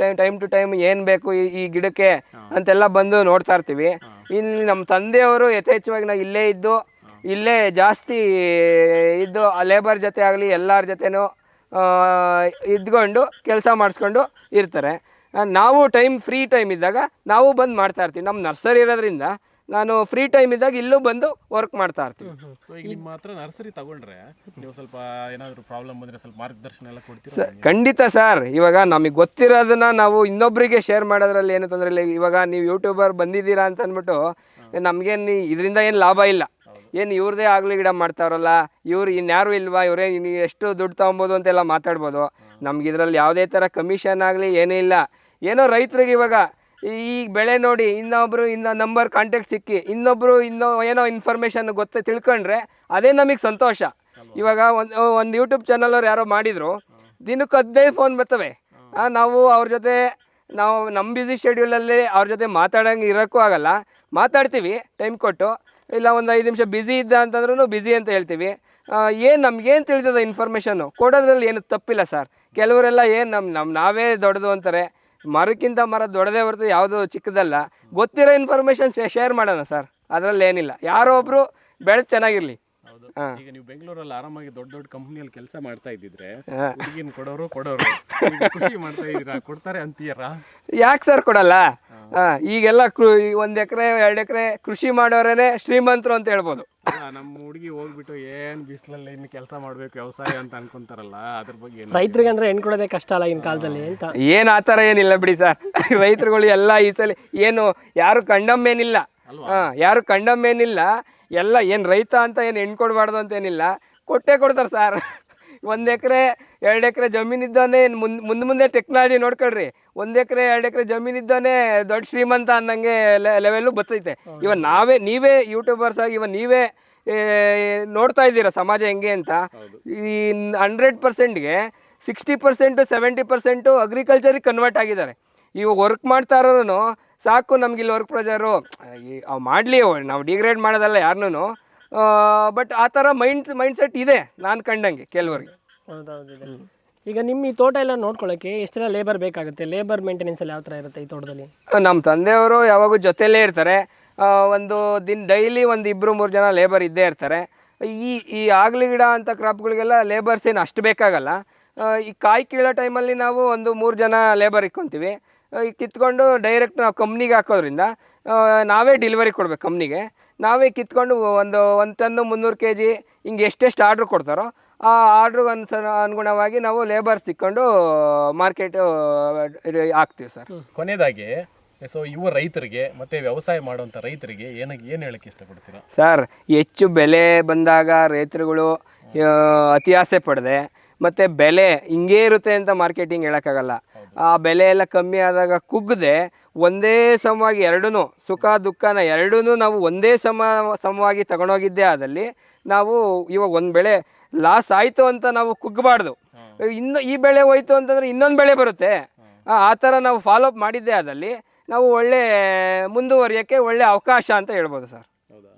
ಟು ಟೈಮ್ ಏನು ಬೇಕು ಈ ಗಿಡಕ್ಕೆ ಅಂತೆಲ್ಲ ಬಂದು ನೋಡ್ತಾ ಇರ್ತೀವಿ. ಇಲ್ಲಿ ನಮ್ಮ ತಂದೆಯವರು ಯಥೇಚ್ಛವಾಗಿ ನಾವು ಇಲ್ಲೇ ಜಾಸ್ತಿ ಇದ್ದು ಲೇಬರ್ ಜೊತೆ ಆಗಲಿ ಎಲ್ಲರ ಜೊತೆನೂ ಇದ್ಕೊಂಡು ಕೆಲಸ ಮಾಡಿಸ್ಕೊಂಡು ಇರ್ತಾರೆ. ನಾವು ಫ್ರೀ ಟೈಮ್ ಇದ್ದಾಗ ನಾವು ಬಂದು ಮಾಡ್ತಾ ಇರ್ತೀವಿ. ನಮ್ಮ ನರ್ಸರಿ ಇರೋದ್ರಿಂದ ನಾನು ಫ್ರೀ ಟೈಮ್ ಇದ್ದಾಗ ಇಲ್ಲೂ ಬಂದು ವರ್ಕ್ ಮಾಡ್ತಾ ಇರ್ತೀವಿ. ಸೊ ಈಗ ನಿಮ್ಮ ಹತ್ರ ನರ್ಸರಿ ತಗೊಂಡ್ರೆ ನೀವು ಸ್ವಲ್ಪ ಏನಾದರೂ ಪ್ರಾಬ್ಲಮ್ ಬಂದರೆ ಸ್ವಲ್ಪ ಮಾರ್ಗದರ್ಶನ ಎಲ್ಲ ಕೊಡ್ತೀರಾ? ಖಂಡಿತ ಸರ್. ಇವಾಗ ನಮಗೆ ಗೊತ್ತಿರೋದನ್ನ ನಾವು ಇನ್ನೊಬ್ಬರಿಗೆ ಶೇರ್ ಮಾಡೋದ್ರಲ್ಲಿ ಏನು ತೊಂದರೆ ಇಲ್ಲ. ಇವಾಗ ನೀವು ಯೂಟ್ಯೂಬರ್ ಬಂದಿದ್ದೀರಾ ಅಂತ ಅಂದ್ಬಿಟ್ಟು ನಮಗೇನು ಇದರಿಂದ ಏನು ಲಾಭ ಇಲ್ಲ. ಏನು ಇವ್ರದೇ ಆಗಲಿ ಗಿಡ ಮಾಡ್ತಾವ್ರಲ್ಲ, ಇವ್ರು ಇನ್ಯಾರು ಇಲ್ವಾ, ಇವರೇ ಎಷ್ಟು ದುಡ್ಡು ತೊಗೊಬೋದು ಅಂತೆಲ್ಲ ಮಾತಾಡ್ಬೋದು. ನಮ್ಗೆ ಇದರಲ್ಲಿ ಯಾವುದೇ ಥರ ಕಮಿಷನ್ ಆಗಲಿ ಏನೂ ಇಲ್ಲ. ಏನೋ ರೈತರಿಗೆ ಇವಾಗ ಈ ಬೆಳೆ ನೋಡಿ ಇನ್ನೊಬ್ಬರು ನಂಬರ್ ಕಾಂಟ್ಯಾಕ್ಟ್ ಸಿಕ್ಕಿ ಇನ್ನೊಬ್ಬರು ಏನೋ ಇನ್ಫಾರ್ಮೇಷನ್ ತಿಳ್ಕೊಂಡ್ರೆ ಅದೇ ನಮಗೆ ಸಂತೋಷ. ಇವಾಗ ಒಂದು ಯೂಟ್ಯೂಬ್ ಚಾನಲ್ ಯಾರೋ ಮಾಡಿದರು, ದಿನಕ್ಕೆ 15 ಫೋನ್ ಬರ್ತವೆ. ನಾವು ಅವ್ರ ಜೊತೆ ನಮ್ಮ ಬ್ಯುಸಿ ಶೆಡ್ಯೂಲಲ್ಲಿ ಅವ್ರ ಜೊತೆ ಮಾತಾಡೋಂಗೆ ಇರೋಕ್ಕೂ ಆಗಲ್ಲ. ಮಾತಾಡ್ತೀವಿ ಟೈಮ್ ಕೊಟ್ಟು, ಇಲ್ಲ ಒಂದು 5 ನಿಮಿಷ ಬ್ಯುಸಿ ಇದ್ದ ಅಂತಂದ್ರೂ ಬ್ಯುಸಿ ಅಂತ ಹೇಳ್ತೀವಿ. ನಮಗೇನು ತಿಳಿತದ ಇನ್ಫಾರ್ಮೇಷನ್ನು ಕೊಡೋದ್ರಲ್ಲಿ ಏನು ತಪ್ಪಿಲ್ಲ ಸರ್. ಕೆಲವರೆಲ್ಲ ನಾವೇ ದೊಡ್ಡದು ಅಂತಾರೆ. ಮರಕ್ಕಿಂತ ಮರ ದೊಡ್ಡದೇ ಹೊರತು ಯಾವುದು ಚಿಕ್ಕದಲ್ಲ. ಗೊತ್ತಿರೋ ಇನ್ಫಾರ್ಮೇಷನ್ ಶೇರ್ ಮಾಡೋಣ ಸರ್, ಅದರಲ್ಲಿ ಏನಿಲ್ಲ. ಯಾರೋ ಒಬ್ಬರು ಬೆಳೆದು ಚೆನ್ನಾಗಿರಲಿ. ಈಗ ನೀವು ಬೆಂಗಳೂರಲ್ಲಿ ಆರಾಮಾಗಿ ದೊಡ್ಡ ಕಂಪ್ನಿಯಲ್ಲಿ ಕೆಲಸ ಮಾಡ್ತಾ ಇದ್ದಿದ್ರೆ ಹುಡುಗಿನ ಕೊಡೋರು ಖುಷಿ ಮಾಡ್ತಾ ಇದ್ದೀರಾ, ಕೊಡ್ತಾರೆ ಅಂತೀರಾ? ಯಾಕೆ ಸರ್ ಕೊಡಲ್ಲ? ಈಗೆಲ್ಲ 1 ಎಕರೆ 2 ಎಕರೆ ಕೃಷಿ ಮಾಡೋರೇನೆ ಶ್ರೀಮಂತರು ಅಂತ ಹೇಳ್ಬೋದು. ನಮ್ಮ ಹುಡುಗಿ ಹೋಗ್ಬಿಟ್ಟು ಏನು ಬಿಸಿಲಲ್ಲಿ ಇನ್ನು ಕೆಲಸ ಮಾಡಬೇಕು ವ್ಯವಸಾಯ ಅಂತ ಅನ್ಕೊಂತಾರಲ್ಲ, ಅದ್ರ ಬಗ್ಗೆ ರೈತರಿಗೆ ಅಂದ್ರೆ ಹೆಣ್ಣು ಕೊಡೋದೇ ಕಷ್ಟ ಅಲ್ಲ ಈಗಿನ ಕಾಲದಲ್ಲಿ ಅಂತ. ಏನು ಆ ಥರ ಏನಿಲ್ಲ ಬಿಡಿ ಸರ್. ರೈತರುಗಳು ಎಲ್ಲ ಈ ಸಲ ಏನು ಯಾರು ಕಂಡಮ್ ಏನಿಲ್ಲ. ಯಾರು ಕಂಡಮ್ ಏನಿಲ್ಲ. ಎಲ್ಲ ಏನು ರೈತ ಅಂತ ಏನು ಹೆಣ್ಣು ಕೊಡಬಾರ್ದು ಅಂತ ಏನಿಲ್ಲ, ಕೊಟ್ಟೇ ಕೊಡ್ತಾರೆ ಸರ್. 1 ಎಕರೆ 2 ಎಕರೆ ಜಮೀನಿದ್ದಾನೆ ಮುಂದೆ ಟೆಕ್ನಾಲಜಿ ನೋಡ್ಕೊಳ್ರಿ. 1 ಎಕರೆ 2 ಎಕರೆ ಜಮೀನಿದ್ದಾನೆ ದೊಡ್ಡ ಶ್ರೀಮಂತ ಅನ್ನಂಗೆ ಲೆವೆಲ್ಲು ಬರ್ತೈತೆ. ನೀವೇ ಯೂಟ್ಯೂಬರ್ಸ್ ಆಗಿ ನೀವೇ ನೋಡ್ತಾ ಇದ್ದೀರಾ ಸಮಾಜ ಹೆಂಗೆ ಅಂತ. ಈ 100%ಗೆ 60% 70% ಅಗ್ರಿಕಲ್ಚರಿಗೆ ಕನ್ವರ್ಟ್ ಆಗಿದ್ದಾರೆ. ಇವಾಗ ವರ್ಕ್ ಮಾಡ್ತಾ ಇರೋನು ಸಾಕು, ನಮಗಿಲ್ಲಿ ವರ್ಕ್ ಪ್ರೆಷರು ಅವು ಮಾಡಲಿ, ನಾವು ಡಿಗ್ರೇಡ್ ಮಾಡೋದಲ್ಲ ಯಾರನ್ನೂ. ಬಟ್ ಆ ಥರ ಮೈಂಡ್ಸೆಟ್ ಇದೆ ನಾನು ಕಂಡಂಗೆ ಕೆಲವ್ರಿಗೆ. ಹೌದೌದು. ಈಗ ನಿಮ್ಮ ಈ ತೋಟ ಎಲ್ಲ ನೋಡ್ಕೊಳ್ಳೋಕ್ಕೆ ಎಷ್ಟೆಲ್ಲ ಲೇಬರ್ ಬೇಕಾಗುತ್ತೆ? ಲೇಬರ್ ಮೇಂಟೆನೆನ್ಸ್ ಎಲ್ಲ ಯಾವ ಥರ ಇರುತ್ತೆ ಈ ತೋಟದಲ್ಲಿ? ನಮ್ಮ ತಂದೆಯವರು ಯಾವಾಗೂ ಜೊತೆಯಲ್ಲೇ ಇರ್ತಾರೆ. ಒಂದು ಡೈಲಿ 2-3 ಜನ ಲೇಬರ್ ಇದ್ದೇ ಇರ್ತಾರೆ. ಈ ಆಗಲಿ ಗಿಡ ಅಂತ ಕ್ರಾಪ್ಗಳಿಗೆಲ್ಲ ಲೇಬರ್ಸ್ ಏನು ಅಷ್ಟು ಬೇಕಾಗಲ್ಲ. ಈ ಕಾಯಿ ಕೀಳೋ ಟೈಮಲ್ಲಿ ನಾವು 3 ಜನ ಲೇಬರ್ ಇಕ್ಕೊತೀವಿ. ಕಿತ್ಕೊಂಡು ಡೈರೆಕ್ಟ್ ನಾವು ಕಂಪ್ನಿಗೆ ಹಾಕೋದ್ರಿಂದ ನಾವೇ ಡೆಲಿವರಿ ಕೊಡ್ಬೇಕು ಕಂಪ್ನಿಗೆ. ನಾವೇ ಕಿತ್ಕೊಂಡು ಒಂದು ಟನ್ನು 300 kg ಹಿಂಗೆ ಎಷ್ಟೆಷ್ಟು ಆರ್ಡ್ರ್ ಕೊಡ್ತಾರೋ ಆ ಆರ್ಡ್ರಿಗೆ ಅನುಗುಣವಾಗಿ ನಾವು ಲೇಬರ್ಸ್ ಸಿಕ್ಕೊಂಡು ಮಾರ್ಕೆಟು ಹಾಕ್ತೀವಿ ಸರ್. ಕೊನೆಯದಾಗಿ ಸೊ ಇವ ರೈತರಿಗೆ ಮತ್ತು ವ್ಯವಸಾಯ ಮಾಡುವಂಥ ರೈತರಿಗೆ ಏನು ಹೇಳಕ್ಕೆ ಇಷ್ಟಪಡ್ತೀರಾ ಸರ್? ಹೆಚ್ಚು ಬೆಲೆ ಬಂದಾಗ ರೈತರುಗಳು ಅತಿ ಆಸೆ ಪಡದೆ, ಮತ್ತು ಬೆಲೆ ಹಿಂಗೇ ಇರುತ್ತೆ ಅಂತ ಮಾರ್ಕೆಟಿಂಗ್ ಹೇಳೋಕ್ಕಾಗಲ್ಲ. ಆ ಬೆಲೆ ಎಲ್ಲ ಕಮ್ಮಿ ಆದಾಗ ಕುಗ್ಗದೆ ಒಂದೇ ಸಮವಾಗಿ ಎರಡೂ ಸುಖ ದುಃಖನ ಎರಡೂ ನಾವು ಒಂದೇ ಸಮವಾಗಿ ತಗೊಂಡೋಗಿದ್ದೇ ಆದಲ್ಲಿ ನಾವು ಇವಾಗ ಒಂದು ಬೆಳೆ ಲಾಸ್ ಆಯಿತು ಅಂತ ನಾವು ಕುಗ್ಗಬಾರ್ದು. ಈ ಬೆಳೆ ಹೋಯ್ತು ಅಂತಂದರೆ ಇನ್ನೊಂದು ಬೆಳೆ ಬರುತ್ತೆ. ಆ ಥರ ನಾವು ಫಾಲೋ ಅಪ್ ಮಾಡಿದ್ದೇ ಆದಲ್ಲಿ ನಾವು ಒಳ್ಳೆ ಮುಂದುವರಿಯೋಕ್ಕೆ ಒಳ್ಳೆ ಅವಕಾಶ ಅಂತ ಹೇಳ್ಬೋದು ಸರ್.